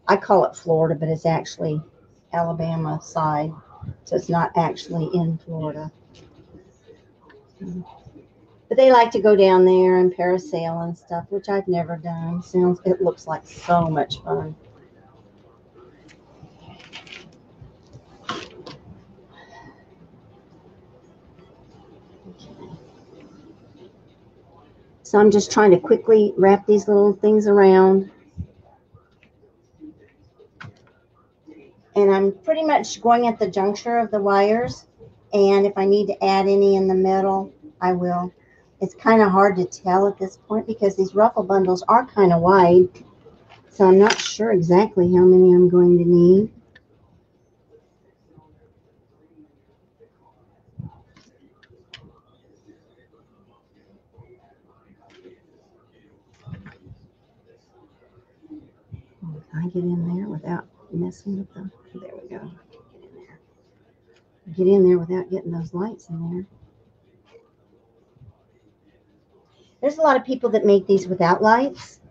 I call it Florida, but it's actually Alabama side. So it's not actually in Florida. But they like to go down there and parasail and stuff, which I've never done. It looks like so much fun. So I'm just trying to quickly wrap these little things around. And I'm pretty much going at the juncture of the wires. And if I need to add any in the middle, I will. It's kind of hard to tell at this point because these ruffle bundles are kind of wide. So I'm not sure exactly how many I'm going to need. Can I get in there without messing with them? There we go. Get in there without getting those lights in there. There's a lot of people that make these without lights,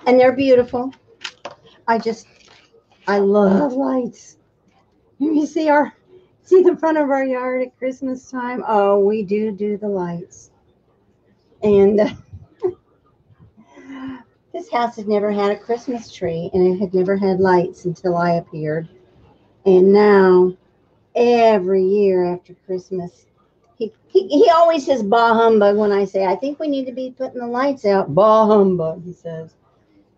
and they're beautiful. I love lights. You see the front of our yard at Christmas time? Oh, we do the lights. And this house had never had a Christmas tree, and it had never had lights until I appeared. And now, every year after Christmas, he always says bah humbug when I say, I think we need to be putting the lights out. Bah humbug, he says.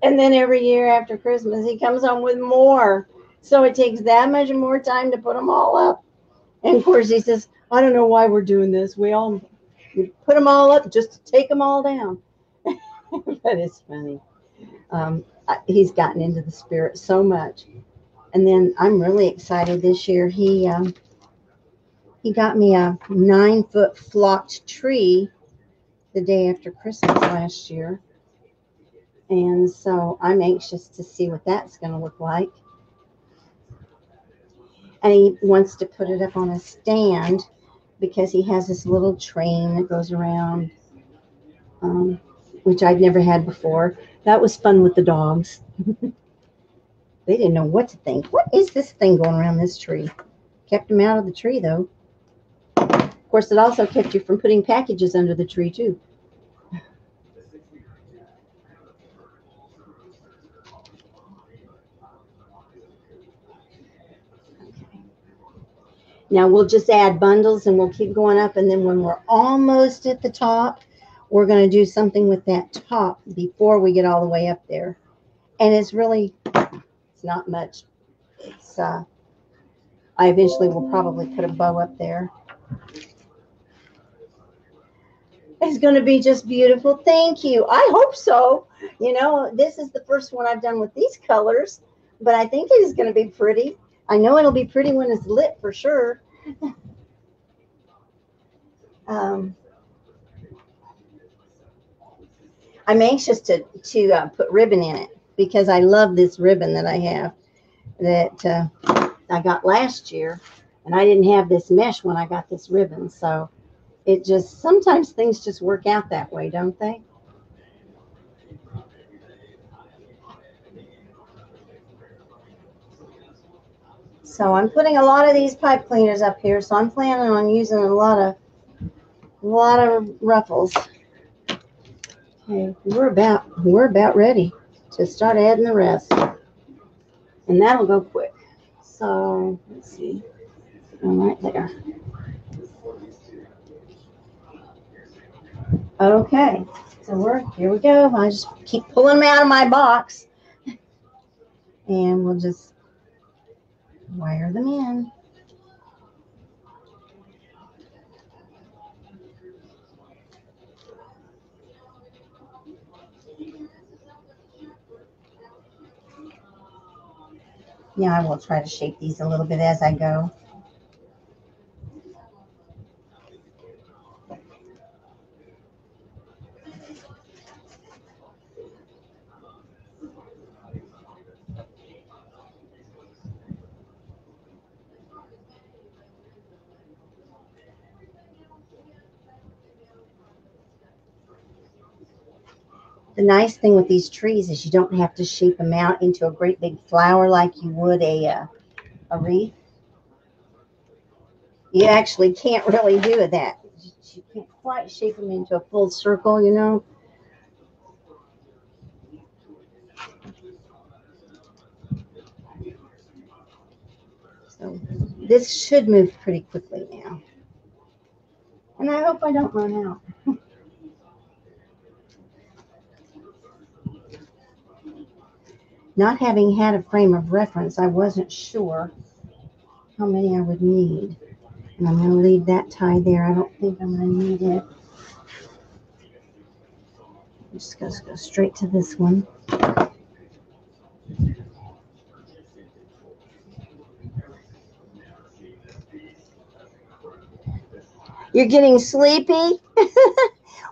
And then every year after Christmas, he comes on with more. So it takes that much more time to put them all up. And of course, he says, I don't know why we're doing this. We put them all up just to take them all down. But it's funny. He's gotten into the spirit so much. And then I'm really excited this year. He got me a 9-foot flocked tree the day after Christmas last year. And so I'm anxious to see what that's going to look like. And he wants to put it up on a stand because he has this little train that goes around, which I'd never had before. That was fun with the dogs. They didn't know what to think. What is this thing going around this tree? Kept them out of the tree, though. Of course, it also kept you from putting packages under the tree, too. Now we'll just add bundles and we'll keep going up. And then when we're almost at the top, we're going to do something with that top before we get all the way up there. And it's not much. I eventually will probably put a bow up there. It's going to be just beautiful. Thank you. I hope so. You know, this is the first one I've done with these colors, but I think it is going to be pretty. I know it'll be pretty when it's lit for sure. I'm anxious to put ribbon in it because I love this ribbon that I have that I got last year, and I didn't have this mesh when I got this ribbon. So sometimes things just work out that way, don't they? So I'm putting a lot of these pipe cleaners up here, so I'm planning on using a lot of ruffles. Okay, we're about ready to start adding the rest, and that'll go quick. So let's see, I'm right there. Okay, so here we go. I just keep pulling them out of my box, and we'll just wire them in. Yeah, I will try to shape these a little bit as I go. The nice thing with these trees is you don't have to shape them out into a great big flower like you would a wreath. You actually can't really do that. You can't quite shape them into a full circle, you know. So this should move pretty quickly now. And I hope I don't run out. Not having had a frame of reference, I wasn't sure how many I would need. And I'm going to leave that tie there. I don't think I'm going to need it. I'm just going to go straight to this one. You're getting sleepy?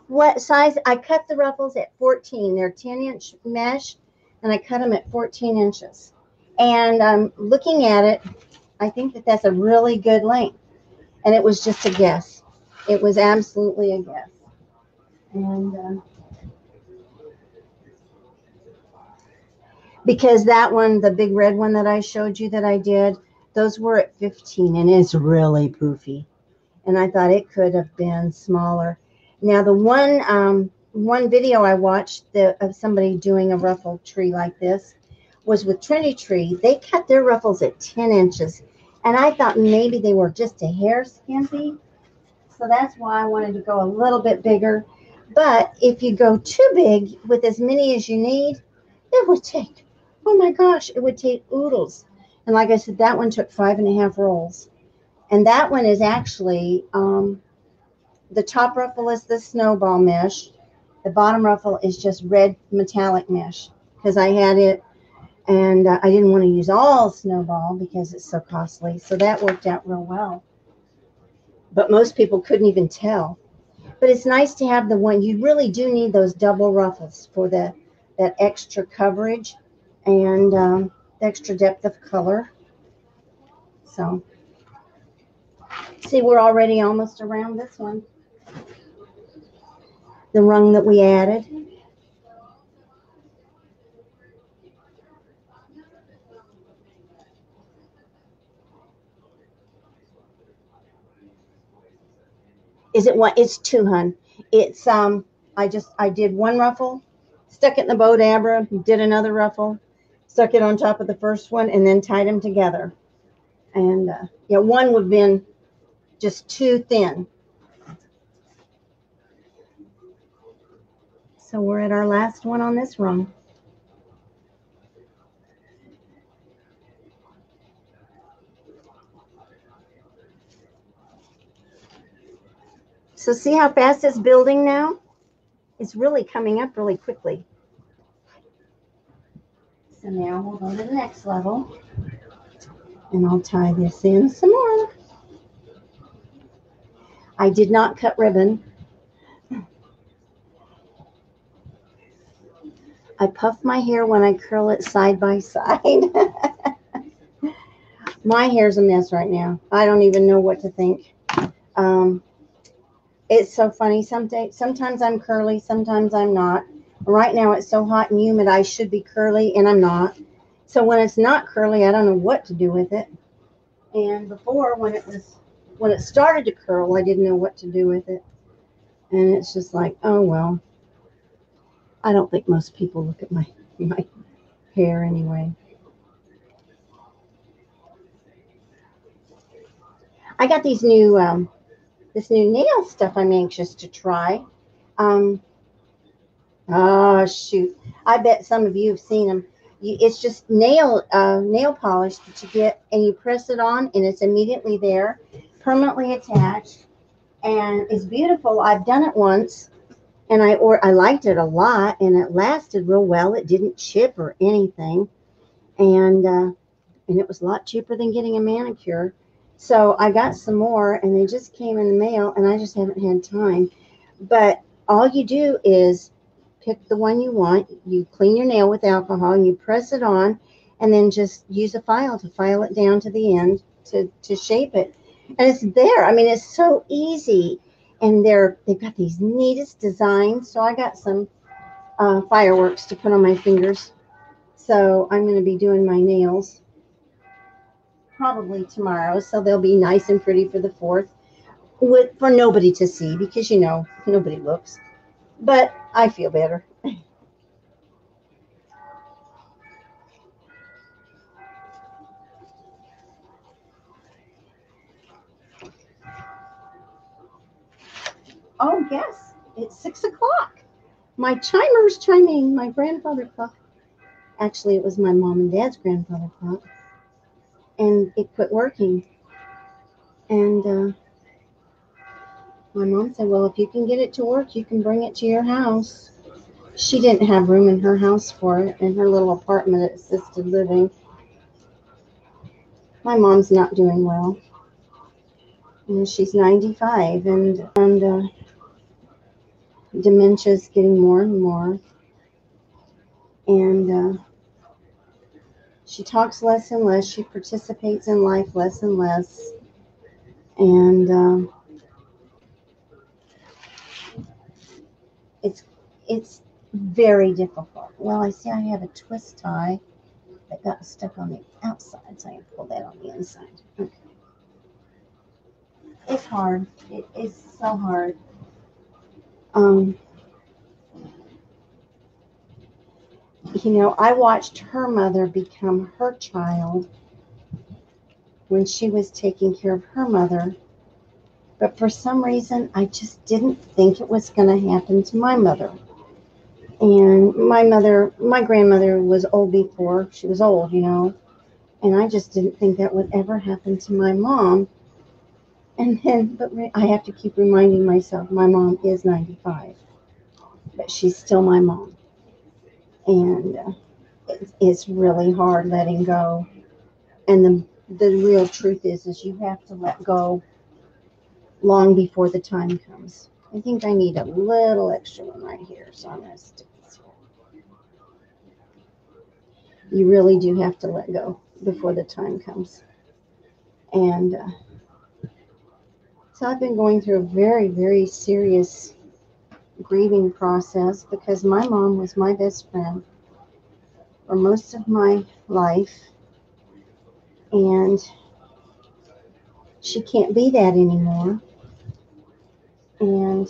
What size? I cut the ruffles at 14. They're 10-inch mesh, and I cut them at 14 inches. And looking at it, I think that that's a really good length. And it was just a guess. It was absolutely a guess. And because that one, the big red one that I showed you that I did, those were at 15, and it's really poofy. And I thought it could have been smaller. Now the one video I watched of somebody doing a ruffle tree like this was with Trinity Tree. They cut their ruffles at 10 inches, and I thought maybe they were just a hair skimpy. So that's why I wanted to go a little bit bigger. But if you go too big with as many as you need, it would take, oh my gosh, it would take oodles. And like I said, that one took 5.5 rolls. And that one is actually, the top ruffle is the snowball mesh. The bottom ruffle is just red metallic mesh because I had it, and I didn't want to use all snowball because it's so costly. So that worked out real well. But most people couldn't even tell. But it's nice to have the one. You really do need those double ruffles for that extra coverage and the extra depth of color. So, see, we're already almost around this one. The rung that we added. Is it one? It's two, hun. It's I did one ruffle, stuck it in the bow dabra, did another ruffle, stuck it on top of the first one, and then tied them together. And yeah, one would have been just too thin. So we're at our last one on this rung. So see how fast it's building now? It's really coming up really quickly. So now we'll go to the next level. And I'll tie this in some more. I did not cut ribbon. I puff my hair when I curl it side by side. My hair's a mess right now. I don't even know what to think. It's so funny. Sometimes I'm curly, sometimes I'm not. Right now it's so hot and humid, I should be curly, and I'm not. So when it's not curly, I don't know what to do with it. And before, when it started to curl, I didn't know what to do with it. And it's just like, oh well. I don't think most people look at my hair anyway. I got these new this new nail stuff I'm anxious to try. Oh shoot! I bet some of you have seen them. It's just nail polish that you get, and you press it on, and it's immediately there, permanently attached, and it's beautiful. I've done it once, and I liked it a lot, and it lasted real well. It didn't chip or anything, and it was a lot cheaper than getting a manicure. So I got some more, and they just came in the mail, and I just haven't had time. But all you do is pick the one you want. You clean your nail with alcohol, and you press it on, and then just use a file to file it down to the end to shape it. And it's there. I mean, it's so easy. And they've got these neatest designs. So I got some fireworks to put on my fingers. So I'm going to be doing my nails probably tomorrow. So they'll be nice and pretty for the 4th for nobody to see because, nobody looks. But I feel better. Oh, yes, it's 6 o'clock. My chimer's chiming, my grandfather clock. Actually, it was my mom and dad's grandfather clock. And it quit working. And my mom said, well, if you can get it to work, you can bring it to your house. She didn't have room in her house for it, in her little apartment at assisted living. My mom's not doing well. And she's 95, and dementia's getting more and more. And she talks less and less. She participates in life less and less. And it's very difficult. Well, I see I have a twist tie. that got stuck on the outside, so I can pull that on the inside. Okay. It's hard. It is so hard. You know, I watched her mother become her child when she was taking care of her mother. But for some reason, I just didn't think it was going to happen to my mother. And my grandmother was old before she was old, you know. And I just didn't think that would ever happen to my mom. And then, but I have to keep reminding myself, my mom is 95. But she's still my mom. And it's really hard letting go. And the real truth is you have to let go long before the time comes. I think I need a little extra one right here, so I'm going to stick this here. You really do have to let go before the time comes. And so I've been going through a very, very serious grieving process because my mom was my best friend for most of my life. And she can't be that anymore. And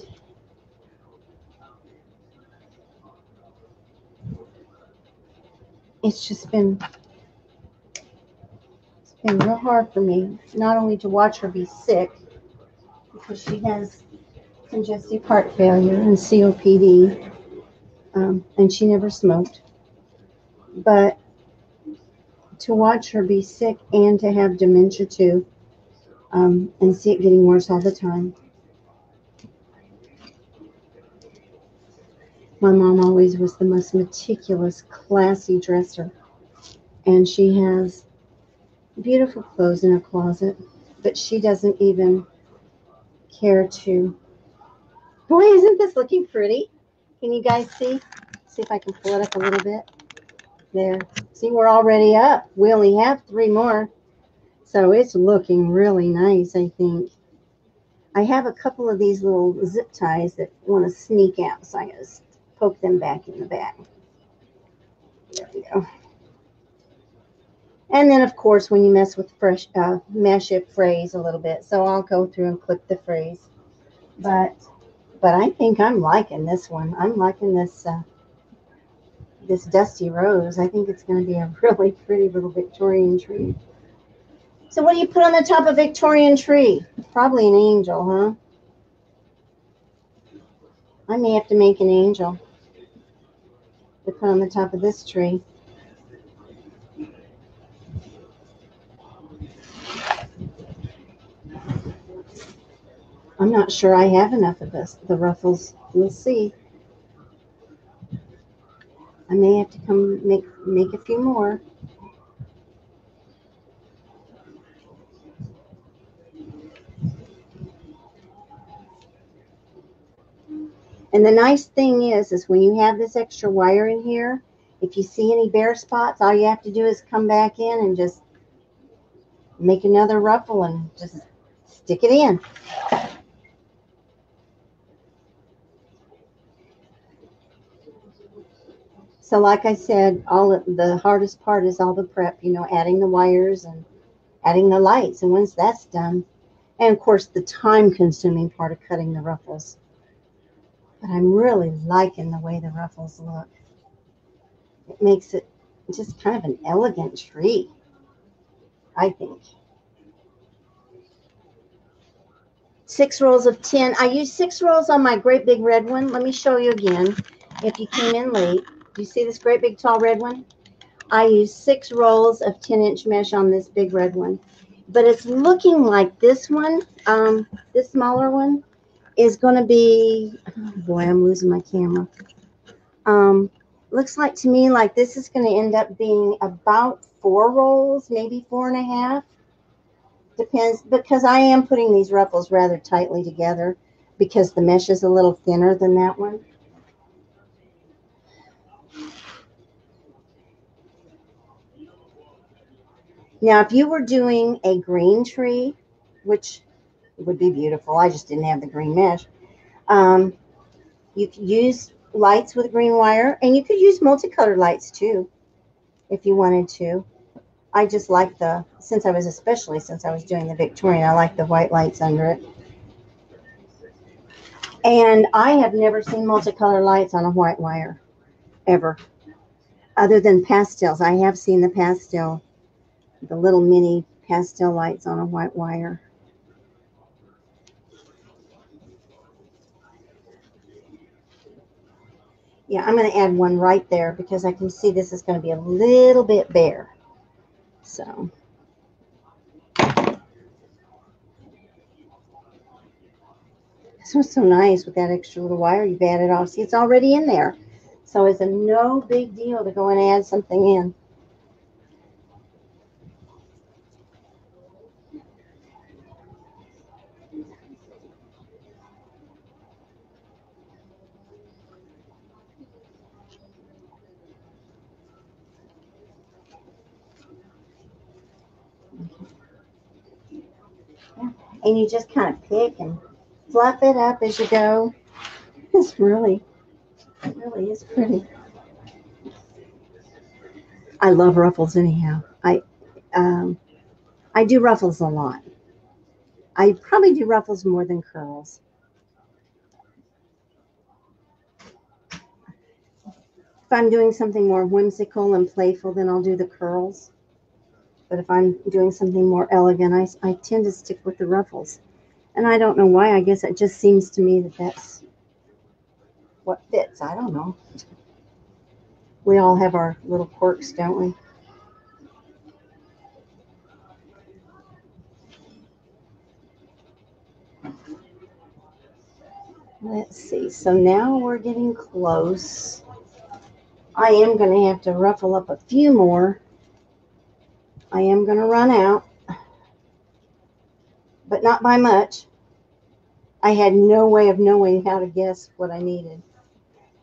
it's been real hard for me, not only to watch her be sick, because she has congestive heart failure and COPD, and she never smoked, but to watch her be sick and to have dementia too, and see it getting worse all the time. My mom always was the most meticulous, classy dresser, and she has beautiful clothes in her closet, but she doesn't even care to. Boy, isn't this looking pretty? Can you guys see? See if I can pull it up a little bit. There. See, we're already up. We only have 3 more. So it's looking really nice, I think. I have a couple of these little zip ties that want to sneak out, so I'm going to poke them back in the back. There we go. And then, of course, when you mess with fresh mesh, it frays a little bit. So I'll go through and clip the frays. But I think I'm liking this one. I'm liking this this dusty rose. I think it's going to be a really pretty little Victorian tree. So what do you put on the top of Victorian tree? Probably an angel, huh? I may have to make an angel to put on the top of this tree. I'm not sure I have enough of the ruffles. We'll see. I may have to come make a few more. And the nice thing is when you have this extra wire in here, if you see any bare spots, all you have to do is come back in and just make another ruffle and just stick it in. So like I said, the hardest part is all the prep, you know, adding the wires and adding the lights. And once that's done, and of course the time-consuming part of cutting the ruffles. But I'm really liking the way the ruffles look. It makes it just kind of an elegant tree, I think. 6 rolls of tin. I used 6 rolls on my great big red one. Let me show you again. If you came in late, do you see this great big tall red one? I used 6 rolls of 10-inch mesh on this big red one. But it's looking like this one, this smaller one, is going to be, oh boy, I'm losing my camera. Looks like to me like this is going to end up being about 4 rolls, maybe 4.5. Depends, because I am putting these ruffles rather tightly together because the mesh is a little thinner than that one. Now, if you were doing a green tree, which would be beautiful, I just didn't have the green mesh, you could use lights with green wire, and you could use multicolored lights too if you wanted to. I just like especially since I was doing the Victorian, I like the white lights under it. And I have never seen multicolor lights on a white wire, ever. Other than pastels. I have seen the little mini pastel lights on a white wire. Yeah, I'm going to add one right there because I can see this is going to be a little bit bare. So. This was so nice with that extra little wire you've added off. See, it's already in there. So it's a no big deal to go and add something in. Yeah. And you just kind of pick and fluff it up as you go. It really is pretty. I love ruffles anyhow. I do ruffles a lot. I probably do ruffles more than curls. If I'm doing something more whimsical and playful, then I'll do the curls. But if I'm doing something more elegant, I tend to stick with the ruffles. And I don't know why. I guess it just seems to me that that's what fits. I don't know. We all have our little quirks, don't we? Let's see. So now we're getting close. I am going to have to ruffle up a few more. I am going to run out, but not by much. I had no way of knowing how to guess what I needed.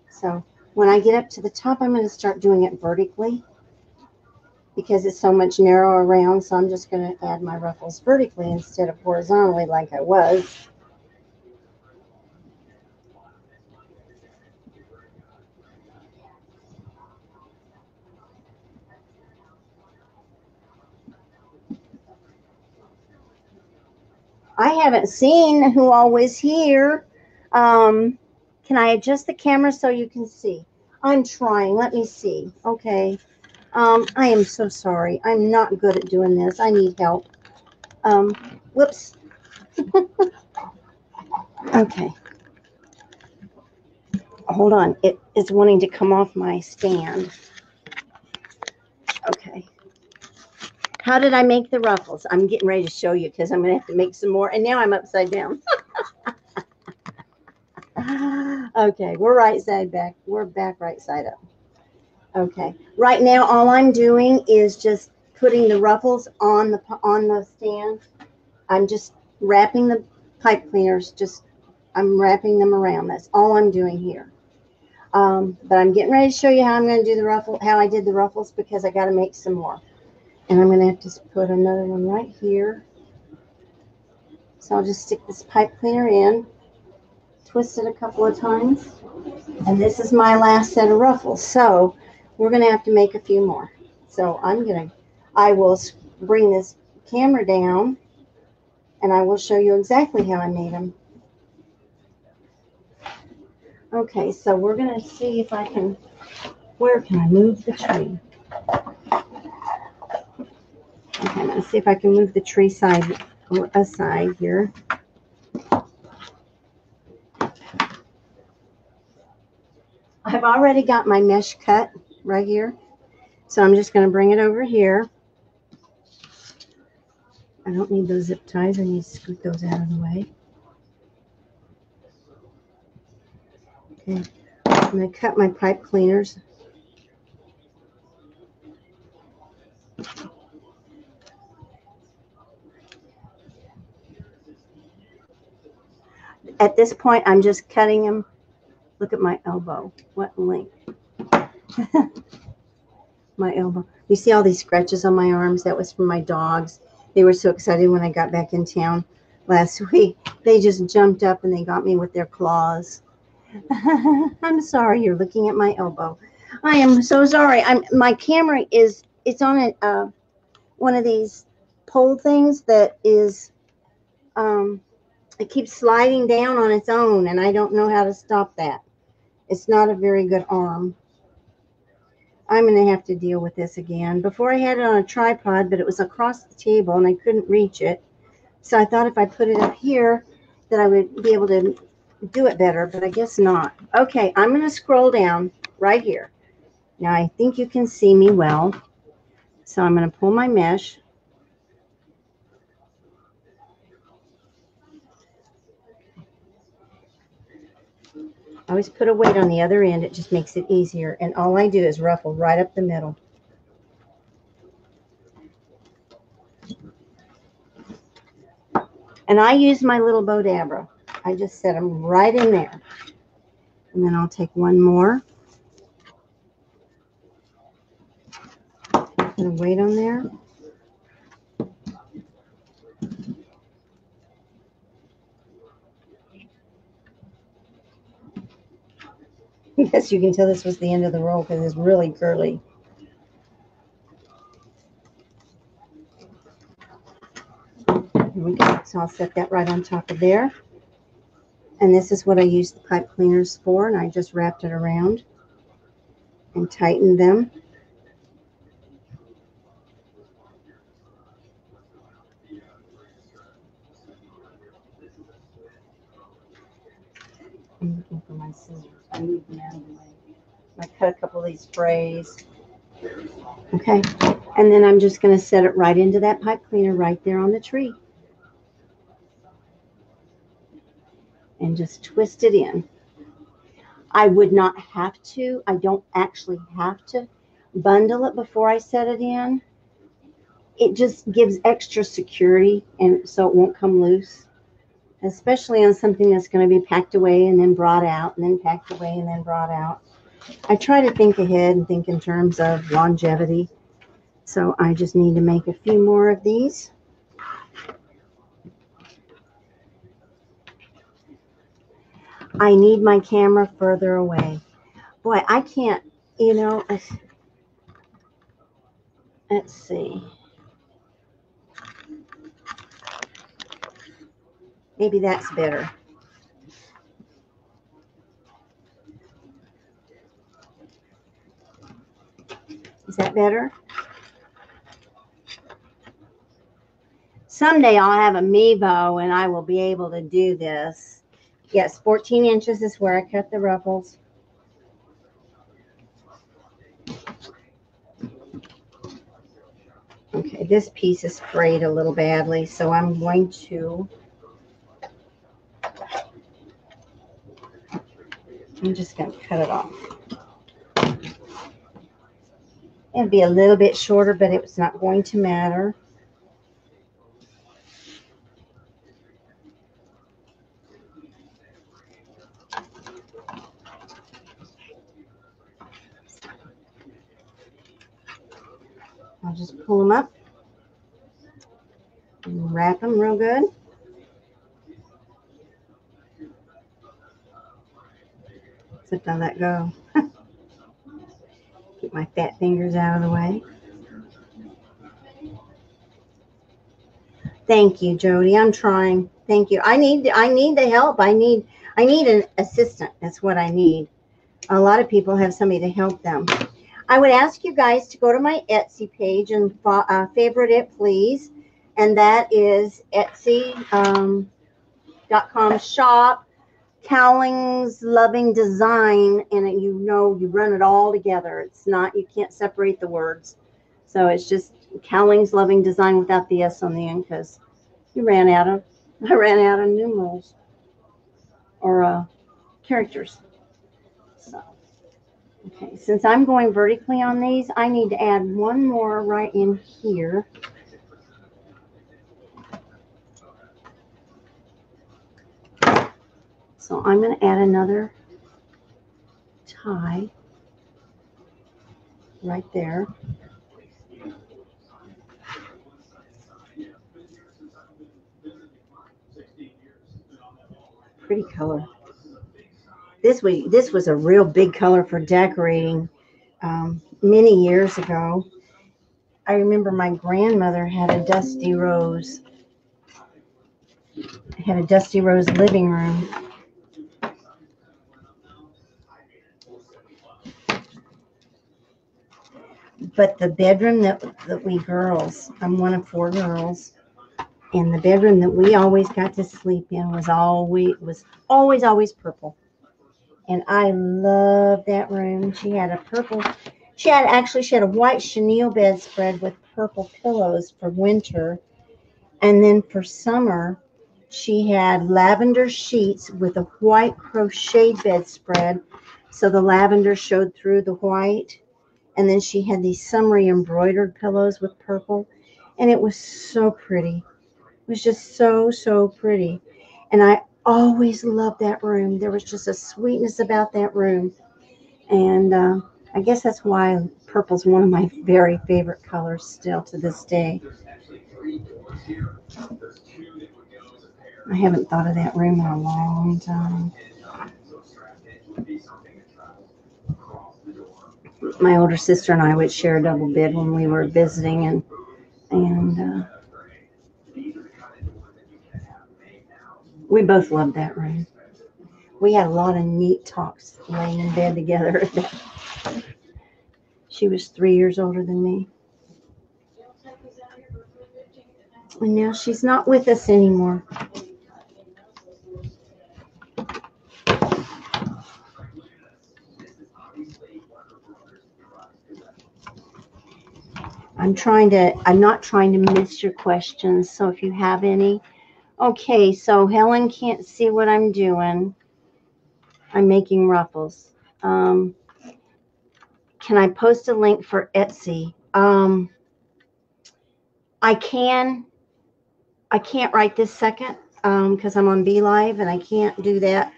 So when I get up to the top, I'm going to start doing it vertically because it's so much narrower around. So I'm just going to add my ruffles vertically instead of horizontally like I was. I haven't seen who all was here. Can I adjust the camera so you can see? I'm trying. Let me see. Okay. I am so sorry. I'm not good at doing this. I need help. Whoops. Okay. Hold on. It is wanting to come off my stand. Okay. How did I make the ruffles? I'm getting ready to show you because I'm going to have to make some more. And now I'm upside down. Okay. We're right side back. We're back right side up. Okay. Right now, all I'm doing is just putting the ruffles on the stand. I'm just wrapping the pipe cleaners. I'm wrapping them around. That's all I'm doing here. But I'm getting ready to show you how I'm going to do how I did the ruffles because I got to make some more. And I'm going to have to put another one right here. So I'll just stick this pipe cleaner in, twist it a couple of times, and this is my last set of ruffles. So we're going to have to make a few more. So I will bring this camera down and I will show you exactly how I made them. Okay, so we're going to see if where can I move the tree? Okay, I'm going to see if I can move the tree aside here. I've already got my mesh cut right here. So I'm just going to bring it over here. I don't need those zip ties. I need to scoot those out of the way. Okay, I'm going to cut my pipe cleaners. At this point, I'm just cutting them. Look at my elbow. What length? My elbow. You see all these scratches on my arms? That was from my dogs. They were so excited when I got back in town last week. They just jumped up and they got me with their claws. I'm sorry, you're looking at my elbow. I am so sorry. My camera is, it's on one of these pole things that is, it keeps sliding down on its own, and I don't know how to stop that. It's not a very good arm. I'm going to have to deal with this again. Before I had it on a tripod, but it was across the table and I couldn't reach it. So I thought if I put it up here that I would be able to do it better, but I guess not. Okay, I'm going to scroll down right here. Now I think you can see me well. So I'm going to pull my mesh. I always put a weight on the other end. It just makes it easier. And all I do is ruffle right up the middle. And I use my little Bodabra. I just set them right in there. And then I'll take one more. Put a weight on there. Yes, you can tell this was the end of the roll because it's really curly. Here we go. So I'll set that right on top of there. And this is what I use the pipe cleaners for. And I just wrapped it around and tightened them. I'm looking for my scissors. I need them out of the way. I cut a couple of these sprays. Okay. And then I'm just going to set it right into that pipe cleaner right there on the tree. And just twist it in. I would not have to. I don't actually have to bundle it before I set it in. It just gives extra security, and so it won't come loose, especially on something that's going to be packed away and then brought out and then packed away and then brought out. I try to think ahead and think in terms of longevity. So I just need to make a few more of these. I need my camera further away. Boy, I can't, you know, let's see. Maybe that's better. Is that better? Someday I'll have a Mevo and I will be able to do this. Yes, 14 inches is where I cut the ruffles. Okay, this piece is frayed a little badly, so I'm going to, I'm just going to cut it off. It'll be a little bit shorter, but it's not going to matter. I'll just pull them up and wrap them real good. Except I let go. Keep my fat fingers out of the way. Thank you, Jody. I'm trying. Thank you. I need the help. I need an assistant. That's what I need. A lot of people have somebody to help them. I would ask you guys to go to my Etsy page and favorite it, please. And that is Etsy.com shop Cowling's Loving Design. And you know, you run it all together. It's not, you can't separate the words. So it's just Cowling's Loving Design without the S on the end because I ran out of numerals or characters. So. Okay, since I'm going vertically on these, I need to add one more right in here. So I'm going to add another tie right there. Pretty color. This was a real big color for decorating. many years ago. I remember my grandmother had a dusty rose. Had a dusty rose living room. But the bedroom that we girls, I'm one of 4 girls, and the bedroom that we always got to sleep in was always purple. And I loved that room. She had a white chenille bedspread with purple pillows for winter. And then for summer, she had lavender sheets with a white crocheted bedspread. So the lavender showed through the white. And then she had these summery embroidered pillows with purple. And it was so pretty. It was just so, so pretty. And I always loved that room. There was just a sweetness about that room. And I guess that's why purple's one of my very favorite colors still to this day. I haven't thought of that room in a long time. My older sister and I would share a double bed when we were visiting, and we both loved that room. We had a lot of neat talks laying in bed together. She was 3 years older than me. And now she's not with us anymore. I'm not trying to miss your questions, so if you have any. Okay, so Helen can't see what I'm doing. I'm making ruffles. Can I post a link for Etsy? I can't right this second because I'm on Be Live, and I can't do that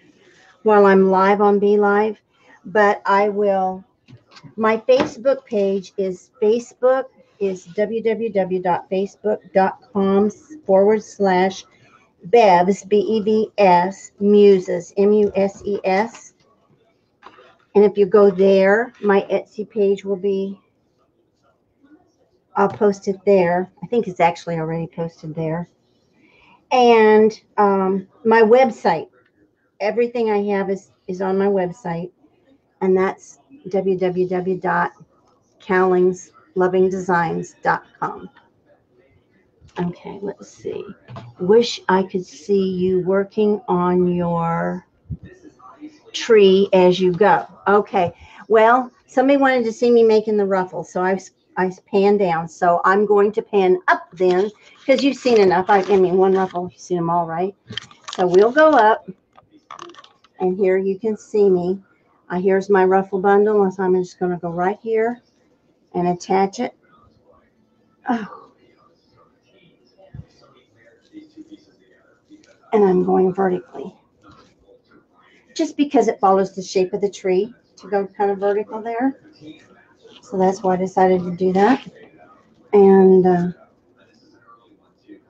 while I'm live on Be Live, but I will. My Facebook page is www.facebook.com/Bevs, BEVS, Muses, MUSES. And if you go there, my Etsy page will be, I'll post it there. I think it's actually already posted there. And my website, everything I have is on my website, and that's www.cowlingslovingdesigns.com. Okay, let's see. Wish I could see you working on your tree as you go. Okay, well, somebody wanted to see me making the ruffle, so I pan down. So I'm going to pan up then, because you've seen enough. I mean, one ruffle, you've seen them all, right? So we'll go up, and here you can see me. Here's my ruffle bundle, so I'm just going to go right here and attach it. Oh. And I'm going vertically, just because it follows the shape of the tree to go kind of vertical there. So that's why I decided to do that. And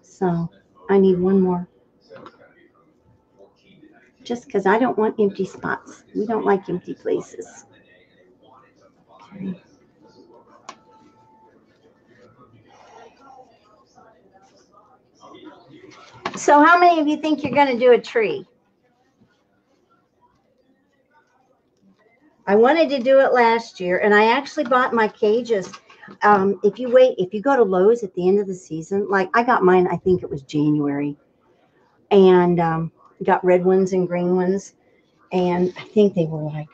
so I need one more, just because I don't want empty spots. We don't like empty places. Okay. So how many of you think you're going to do a tree? I wanted to do it last year, and I actually bought my cages. If you go to Lowe's at the end of the season, like I got mine, I think it was January, and got red ones and green ones, and I think they were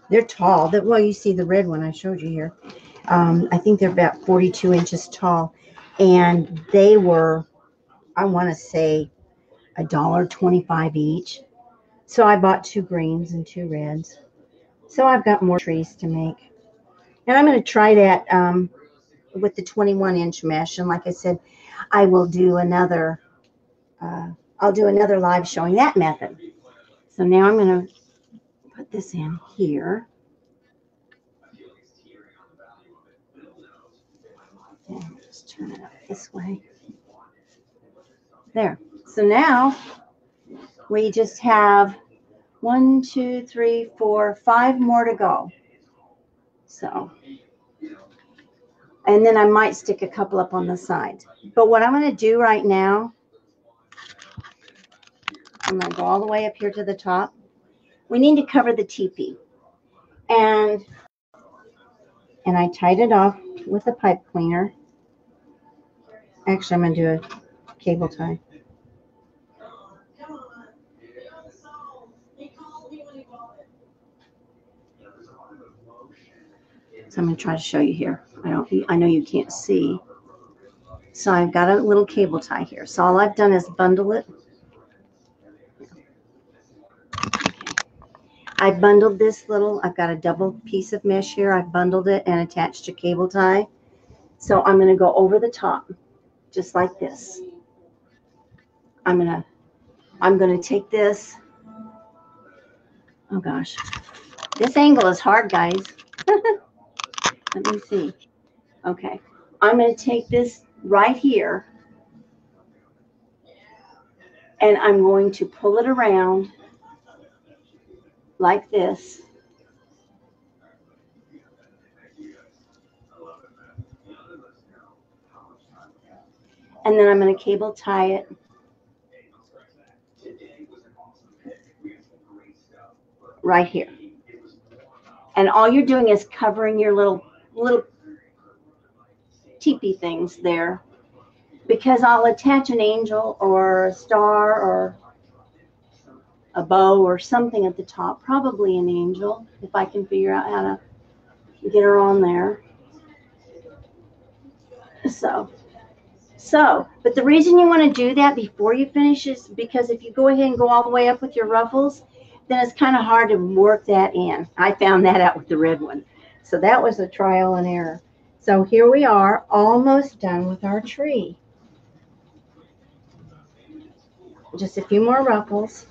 they're tall. Well, you see the red one I showed you here. I think they're about 42 inches tall, and they were, I want to say, $1.25 each. So I bought 2 greens and 2 reds. So I've got more trees to make. And I'm going to try that with the 21-inch mesh. And like I said, I will do another, I'll do another live showing that method. So now I'm going to put this in here. And just turn it up this way. There. So now we just have 1, 2, 3, 4, 5 more to go. So, and then I might stick a couple up on the sides. But what I'm going to do right now, I'm going to go all the way up here to the top. We need to cover the teepee. And I tied it off with a pipe cleaner. Actually, I'm going to do a cable tie. So I'm going to try to show you here. I know you can't see. So I've got a little cable tie here. So all I've done is bundle it. Okay. I bundled this little, I've got a double piece of mesh here. I've bundled it and attached a cable tie. So I'm going to go over the top, just like this. I'm going to take this. Oh gosh. This angle is hard, guys. Let me see. Okay. I'm going to take this right here, and I'm going to pull it around like this. And then I'm going to cable tie it right here. And all you're doing is covering your little teepee things there, because I'll attach an angel or a star or a bow or something at the top, probably an angel, if I can figure out how to get her on there. But the reason you want to do that before you finish is because if you go ahead and go all the way up with your ruffles, then it's kind of hard to work that in. I found that out with the red one. So that was a trial and error. So here we are, almost done with our tree. Just a few more ruffles.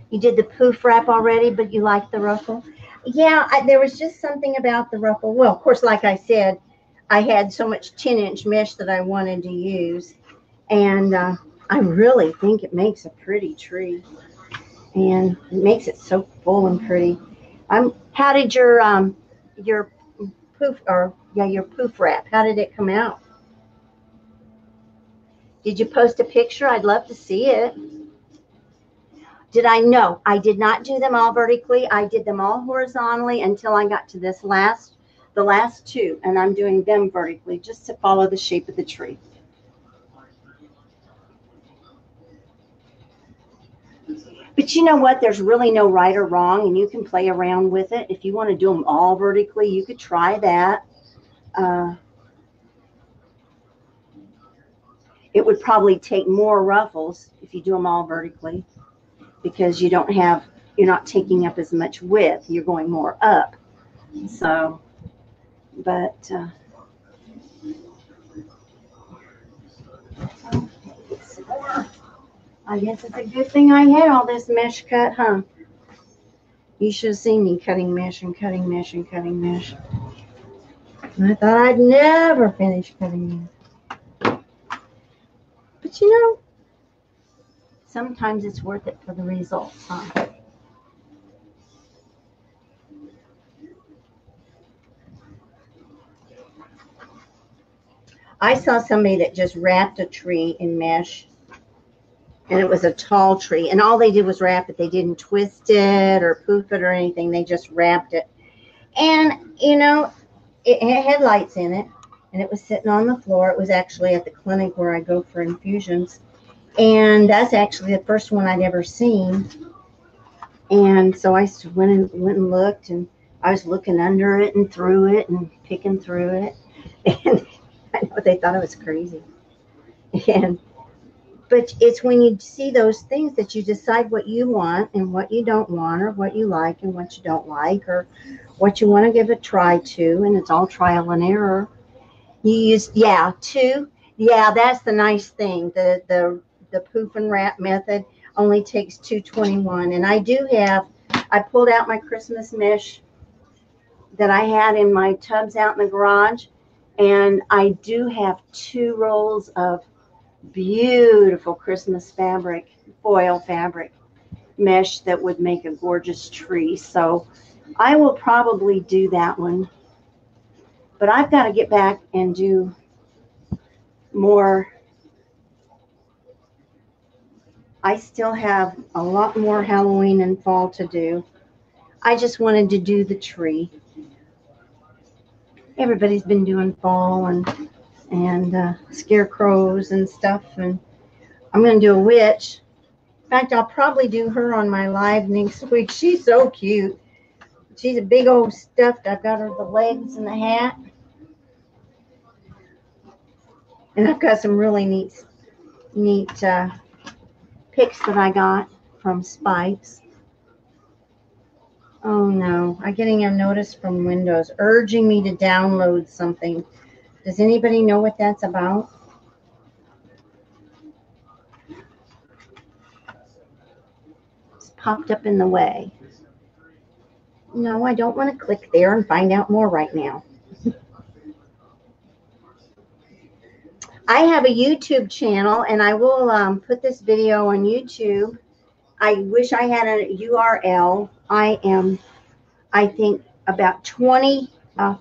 You did the poof wrap already, but you like the ruffle? Yeah, there was just something about the ruffle. Well, of course, like I said, I had so much 10-inch mesh that I wanted to use. And I really think it makes a pretty tree. And it makes it so full and pretty. How did your poof, or yeah, your poof wrap, how did it come out? Did you post a picture? I'd love to see it. Did I? No, I did not do them all vertically. I did them all horizontally until I got to the last two, and I'm doing them vertically just to follow the shape of the tree. But you know what? There's really no right or wrong, and you can play around with it. If you want to do them all vertically, you could try that. It would probably take more ruffles if you do them all vertically, because you're not taking up as much width. You're going more up. So, but I guess it's a good thing I had all this mesh cut, huh? You should have seen me cutting mesh and cutting mesh and cutting mesh. And I thought I'd never finish cutting mesh. But you know, sometimes it's worth it for the results, huh? I saw somebody that just wrapped a tree in mesh, and it was a tall tree, and all they did was wrap it. They didn't twist it or poof it or anything. They just wrapped it. And, you know, it had lights in it, and it was sitting on the floor. It was actually at the clinic where I go for infusions. And that's actually the first one I'd ever seen. And so I went and looked, and I was looking under it and through it and picking through it. And I know they thought I was crazy. But it's when you see those things that you decide what you want and what you don't want, or what you like and what you don't like, or what you want to give a try to, and it's all trial and error. You use, that's the nice thing. The poof and wrap method only takes 221. And I pulled out my Christmas mesh that I had in my tubs out in the garage, and I do have 2 rolls of beautiful Christmas fabric, foil fabric. mesh that would make a gorgeous tree. So I will probably do that one. But I've got to get back and do more. I still have a lot more Halloween and fall to do. I just wanted to do the tree. Everybody's been doing fall and scarecrows and stuff, and I'm going to do a witch. In fact, I'll probably do her on my live next week. She's so cute. She's a big old stuffed. I've got her the legs and the hat. And I've got some really neat pics that I got from Spikes. Oh no, I'm getting a notice from Windows urging me to download something. Does anybody know what that's about? It's popped up in the way. No, I don't want to click there and find out more right now. I have a YouTube channel, and I will put this video on YouTube. I wish I had a URL. I think, about 20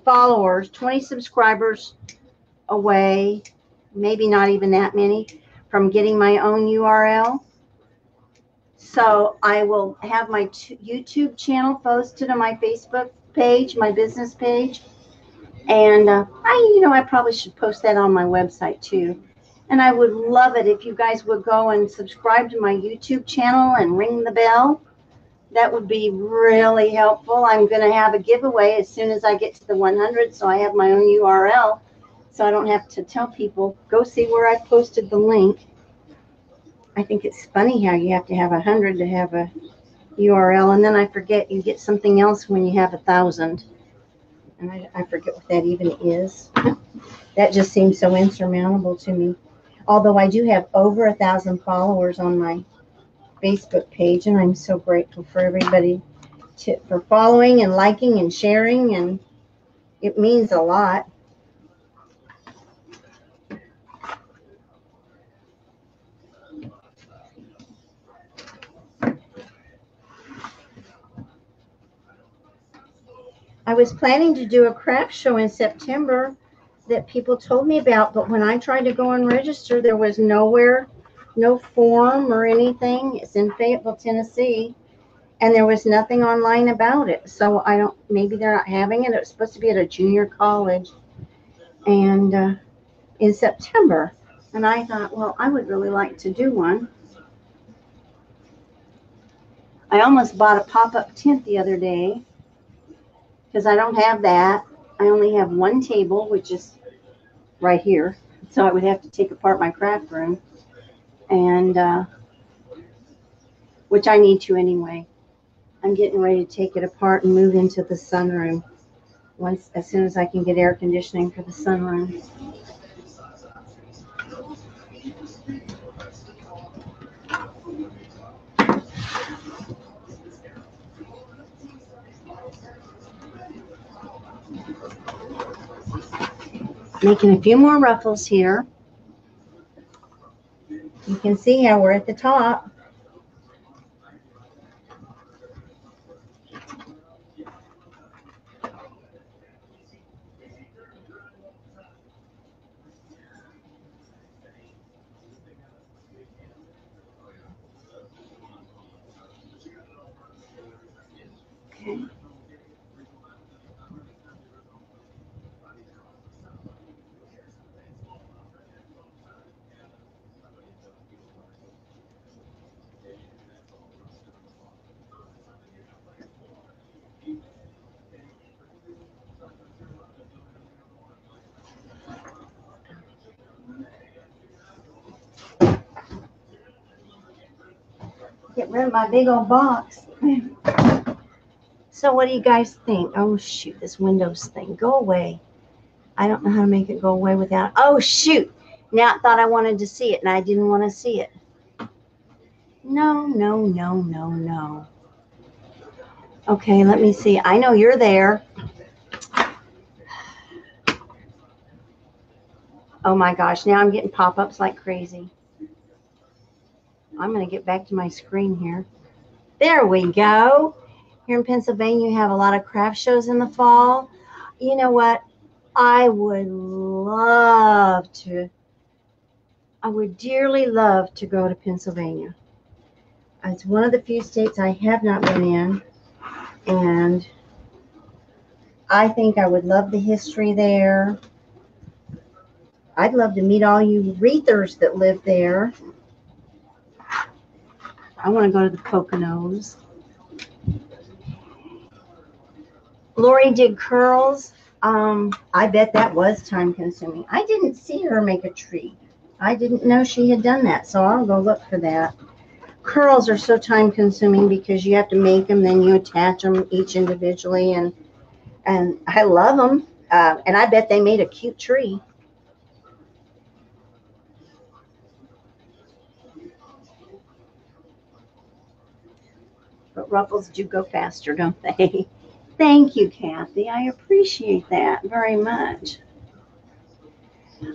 followers, 20 subscribers away, maybe not even that many, from getting my own URL. So I will have my YouTube channel posted on my Facebook page, my business page. And I probably should post that on my website too. And I would love it if you guys would go and subscribe to my YouTube channel and ring the bell. That would be really helpful. I'm going to have a giveaway as soon as I get to the 100, so I have my own URL, so I don't have to tell people, go see where I posted the link. I think it's funny how you have to have 100 to have a URL, and then I forget you get something else when you have 1,000. And I forget what that even is. That just seems so insurmountable to me. Although I do have over 1,000 followers on my Facebook page, and I'm so grateful for everybody for following and liking and sharing, and it means a lot. I was planning to do a craft show in September that people told me about, but when I tried to go and register, there was nowhere, no form or anything. It's in Fayetteville, Tennessee, and there was nothing online about it. So I don't, maybe they're not having it. It was supposed to be at a junior college, and in September. And I thought, well, I would really like to do one. I almost bought a pop-up tent the other day because I don't have that. I only have one table, which is right here. So I would have to take apart my craft room, and which I need to anyway. I'm getting ready to take it apart and move into the sunroom as soon as I can get air conditioning for the sunroom. Making a few more ruffles here. You can see how we're at the top. Okay. Get rid of my big old box. So what do you guys think? Oh, shoot, this Windows thing. Go away. I don't know how to make it go away without. Oh, shoot. Now I thought I wanted to see it, and I didn't want to see it. No, no, no, no, no. Okay, let me see. I know you're there. Oh, my gosh. Now I'm getting pop-ups like crazy. I'm going to get back to my screen here. There we go. Here in Pennsylvania, you have a lot of craft shows in the fall. You know what? I would love to, I would dearly love to go to Pennsylvania. It's one of the few states I have not been in, and I think I would love the history there. I'd love to meet all you wreathers that live there. I want to go to the Poconos. Lori did curls. I bet that was time consuming. I didn't see her make a tree. I didn't know she had done that, so I'll go look for that. Curls are so time consuming because you have to make them, then you attach them each individually, and I love them. And I bet they made a cute tree. But ruffles do go faster, don't they? Thank you, Kathy. I appreciate that very much.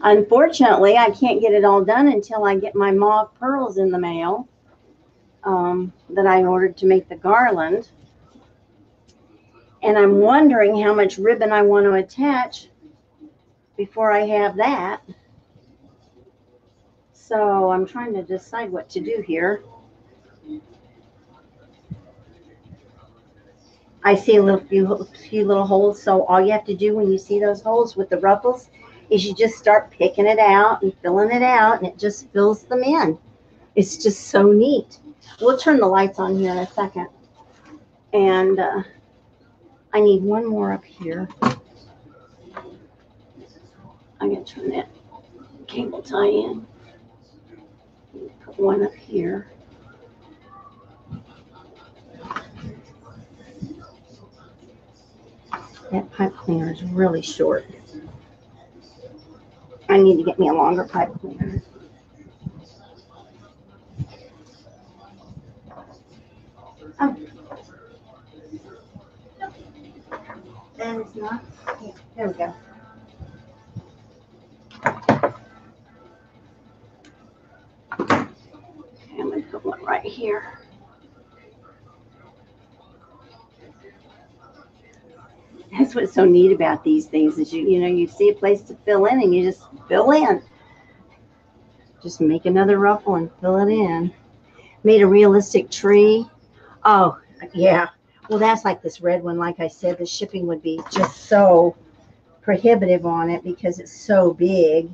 Unfortunately, I can't get it all done until I get my mauve pearls in the mail that I ordered to make the garland. And I'm wondering how much ribbon I want to attach before I have that. So I'm trying to decide what to do here. I see a few little holes, so all you have to do when you see those holes with the ruffles is you just start picking it out and filling it out, and it just fills them in. It's just so neat. We'll turn the lights on here in a second. And I need one more up here. I'm going to turn that cable tie in. Put one up here. That pipe cleaner is really short. I need to get me a longer pipe cleaner. Oh. That is not. Yeah, there we go. Okay, I'm going to put one right here. That's what's so neat about these things is you see a place to fill in and you just fill in. Just make another ruffle and fill it in. Made a realistic tree. Oh, yeah. Well, that's like this red one. Like I said, the shipping would be just so prohibitive on it because it's so big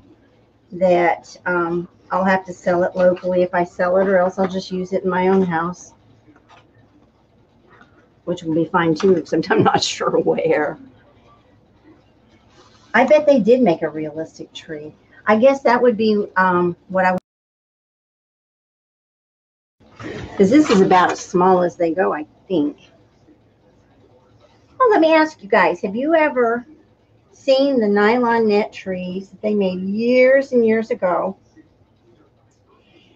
that I'll have to sell it locally if I sell it, or else I'll just use it in my own house, which will be fine too, except I'm not sure where. I bet they did make a realistic tree. I guess that would be what I, because this is about as small as they go, I think. Well, let me ask you guys, have you ever seen the nylon net trees that they made years and years ago?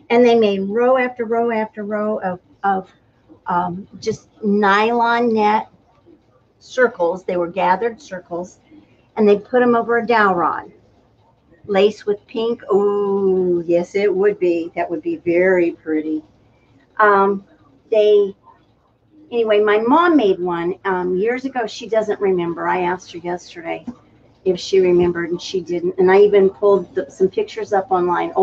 And they made row after row after row of just nylon net circles. They were gathered circles, and they put them over a dowel rod, lace with pink. Oh, yes, it would be. That would be very pretty. Anyway, my mom made one years ago. She doesn't remember. I asked her yesterday if she remembered, and she didn't. And I even pulled some pictures up online,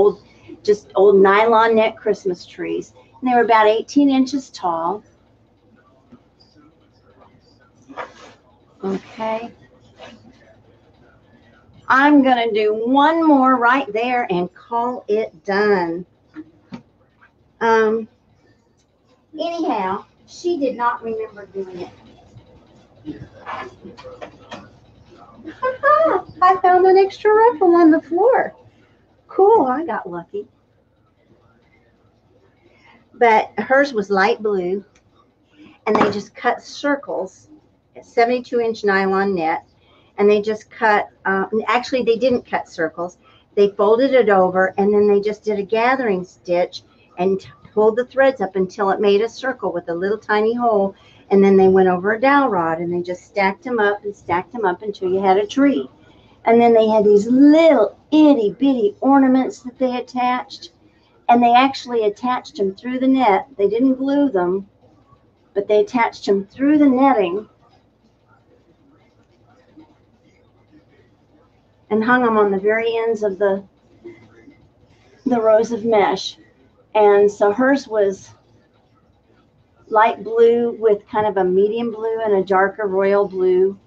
just old nylon net Christmas trees. And they were about 18 inches tall. Okay. I'm going to do one more right there and call it done. Anyhow, she did not remember doing it. I found an extra ruffle on the floor. Cool, I got lucky. But hers was light blue, and they just cut circles, 72-inch nylon net, and they just cut, actually they didn't cut circles. They folded it over, and then they just did a gathering stitch and pulled the threads up until it made a circle with a little tiny hole, and then they went over a dowel rod, and they just stacked them up and stacked them up until you had a tree. And then they had these little itty bitty ornaments that they attached, and they actually attached them through the net. They didn't glue them. but they attached them through the netting and hung them on the very ends of the rows of mesh. And so hers was light blue with kind of a medium blue and a darker royal blue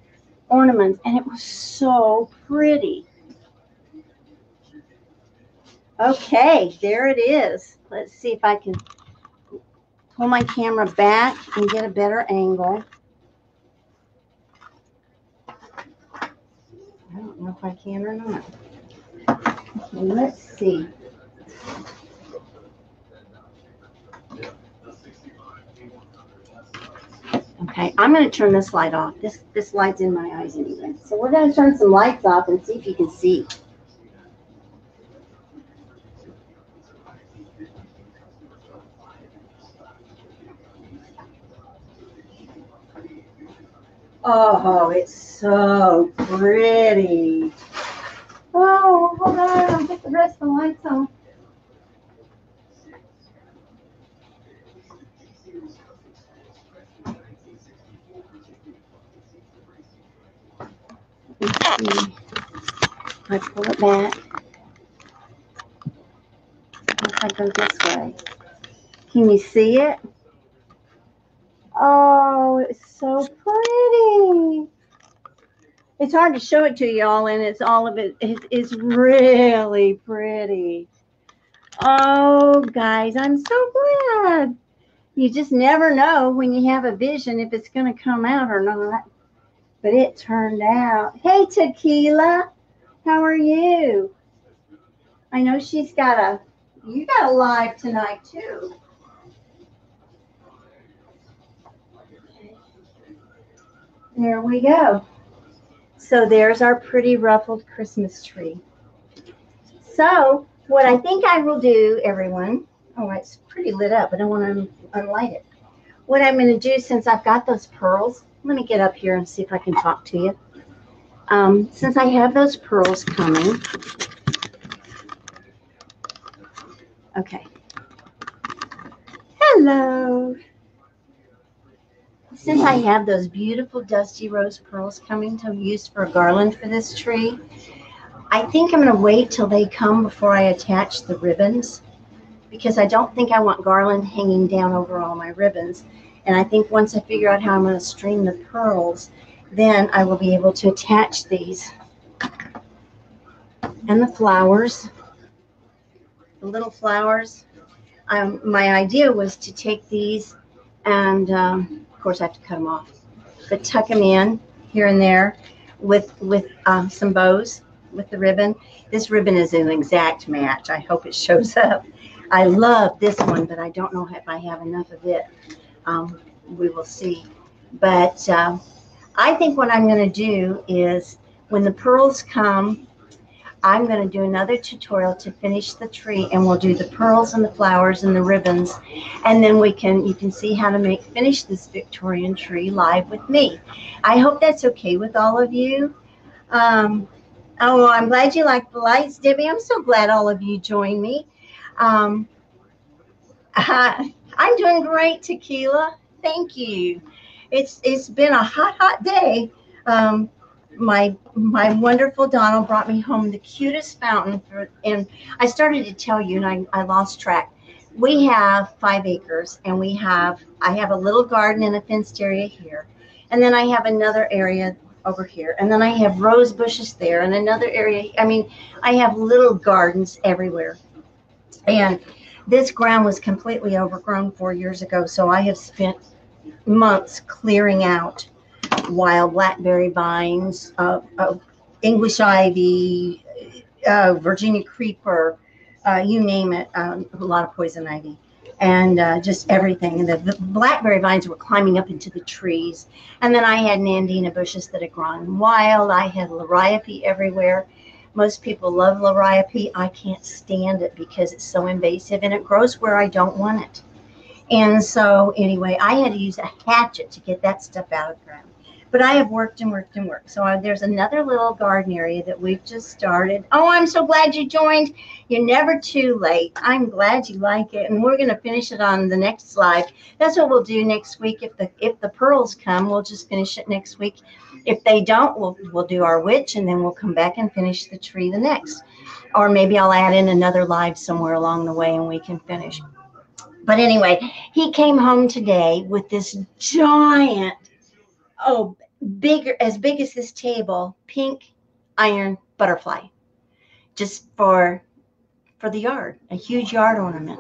ornaments, and it was so pretty. Okay, there it is. Let's see if I can pull my camera back and get a better angle. I don't know if I can or not. Okay, let's see. Okay, I'm going to turn this light off. This light's in my eyes anyway. So we're going to turn some lights off and see if you can see. Oh, it's so pretty. Oh, hold on, I'll get the rest of the lights on. Let's see. I pull it back. If I go this way. Can you see it? Oh, it's so pretty. It's hard to show it to y'all, and it's all of it. It's really pretty. Oh, guys, I'm so glad. You just never know when you have a vision if it's going to come out or not. But it turned out. Hey, Tequila, how are you? I know she's got you got a live tonight, too. There we go. So there's our pretty ruffled Christmas tree. So what I think I will do, everyone, oh, it's pretty lit up. I don't want to unlight it. What I'm going to do, since I've got those pearls, let me get up here and see if I can talk to you. Since I have those pearls coming. Okay. Hello. Since I have those beautiful dusty rose pearls coming to use for a garland for this tree, I think I'm going to wait till they come before I attach the ribbons, because I don't think I want garland hanging down over all my ribbons. And I think once I figure out how I'm going to string the pearls, then I will be able to attach these. And the flowers, the little flowers. My idea was to take these and, of course, I have to cut them off, but tuck them in here and there with some bows with the ribbon. This ribbon is an exact match. I hope it shows up. I love this one, but I don't know if I have enough of it. We will see. But I think what I'm going to do is when the pearls come, I'm going to do another tutorial to finish the tree, and we'll do the pearls and the flowers and the ribbons, and then you can see how to finish this Victorian tree live with me. I hope that's okay with all of you. Oh, I'm glad you like the lights, Debbie. I'm so glad all of you joined me. I'm doing great, Tequila. Thank you. It's been a hot day. My wonderful Donald brought me home the cutest fountain, and I started to tell you, and I lost track. We have 5 acres, and I have a little garden and a fenced area here, and then I have another area over here, and then I have rose bushes there, and another area. I mean, I have little gardens everywhere, and this ground was completely overgrown 4 years ago, so I have spent months clearing out wild blackberry vines, English ivy, Virginia creeper, you name it, a lot of poison ivy, and just everything. And the blackberry vines were climbing up into the trees. And then I had nandina bushes that had grown wild. I had liriope everywhere. Most people love liriope. I can't stand it because it's so invasive and it grows where I don't want it. And so anyway, I had to use a hatchet to get that stuff out of the ground. But I have worked and worked and worked. So there's another little garden area that we've just started. Oh, I'm so glad you joined. You're never too late. I'm glad you like it. And we're going to finish it on the next live. That's what we'll do next week. If the pearls come, we'll just finish it next week. If they don't, we'll do our witch, and then we'll come back and finish the tree the next. Or maybe I'll add in another live somewhere along the way and we can finish. But anyway, he came home today with this giant, as big as this table, pink iron butterfly, just for the yard, a huge yard ornament.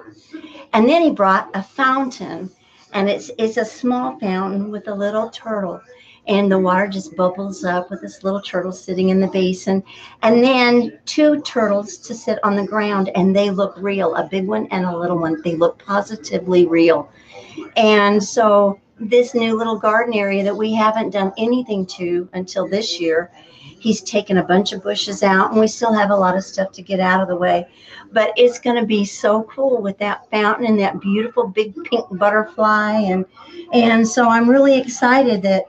And then he brought a fountain, and it's a small fountain with a little turtle, and the water just bubbles up with this little turtle sitting in the basin, and then two turtles to sit on the ground, and they look real, a big one and a little one. They look positively real. And so this new little garden area that we haven't done anything to until this year, he's taken a bunch of bushes out, and we still have a lot of stuff to get out of the way. But it's going to be so cool with that fountain and that beautiful big pink butterfly. And so I'm really excited that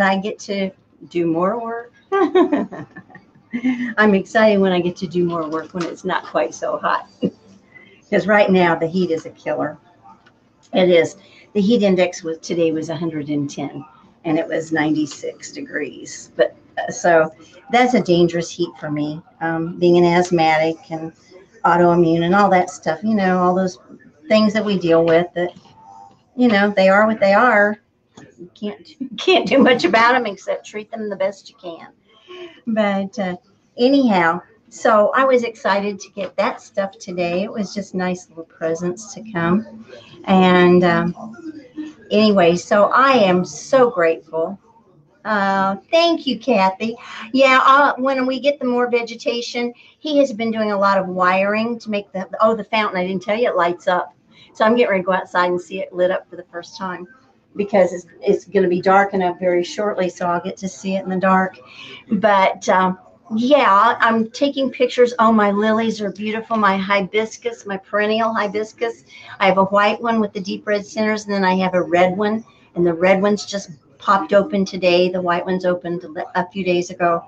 I get to do more work. I'm excited when I get to do more work when it's not quite so hot. Because right now the heat is a killer. It is. The heat index today was 110, and it was 96 degrees. But so that's a dangerous heat for me, being an asthmatic and autoimmune and all that stuff, all those things that we deal with that, they are what they are. You can't do much about them except treat them the best you can. But anyhow, so I was excited to get that stuff today. It was just nice little presents to come. And anyway, so I am so grateful. Thank you, Kathy. Yeah, when we get the more vegetation, he has been doing a lot of wiring to make the fountain. I didn't tell you it lights up. So I'm getting ready to go outside and see it lit up for the first time, because it's going to be dark enough very shortly, so I'll get to see it in the dark. But yeah, I'm taking pictures. Oh, my lilies are beautiful. My hibiscus, my perennial hibiscus. I have a white one with the deep red centers, and then I have a red one, and the red one's just popped open today. The white one's opened a few days ago.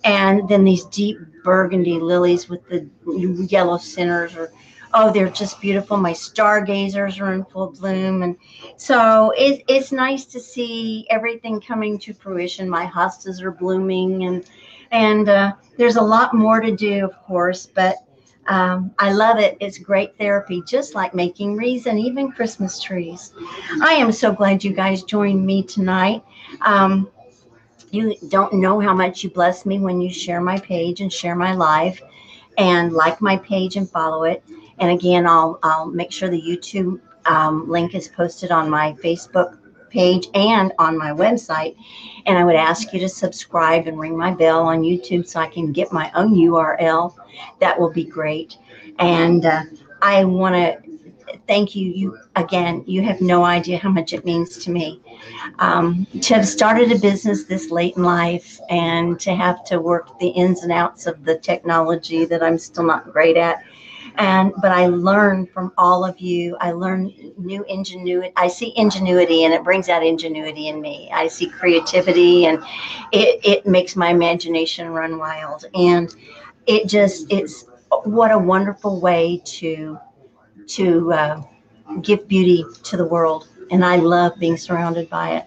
And then these deep burgundy lilies with the yellow centers they're just beautiful. My stargazers are in full bloom. And so it's nice to see everything coming to fruition. My hostas are blooming, and there's a lot more to do, of course, but I love it. It's great therapy, just like making wreaths and even Christmas trees. I am so glad you guys joined me tonight. You don't know how much you bless me when you share my page and share my live and like my page and follow it. And again, I'll make sure the YouTube link is posted on my Facebook page and on my website. And I would ask you to subscribe and ring my bell on YouTube so I can get my own URL. That will be great. And I want to thank you. You have no idea how much it means to me. To have started a business this late in life and to have to work the ins and outs of the technology that I'm still not great at. But I learn from all of you. I learn new ingenuity. I see ingenuity, and it brings out ingenuity in me. I see creativity, and it makes my imagination run wild. And it's what a wonderful way to give beauty to the world. And I love being surrounded by it.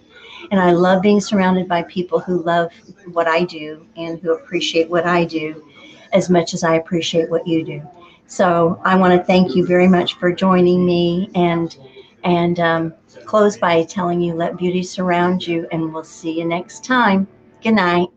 And I love being surrounded by people who love what I do and who appreciate what I do as much as I appreciate what you do. So I want to thank you very much for joining me, and close by telling you, let beauty surround you, and we'll see you next time. Good night.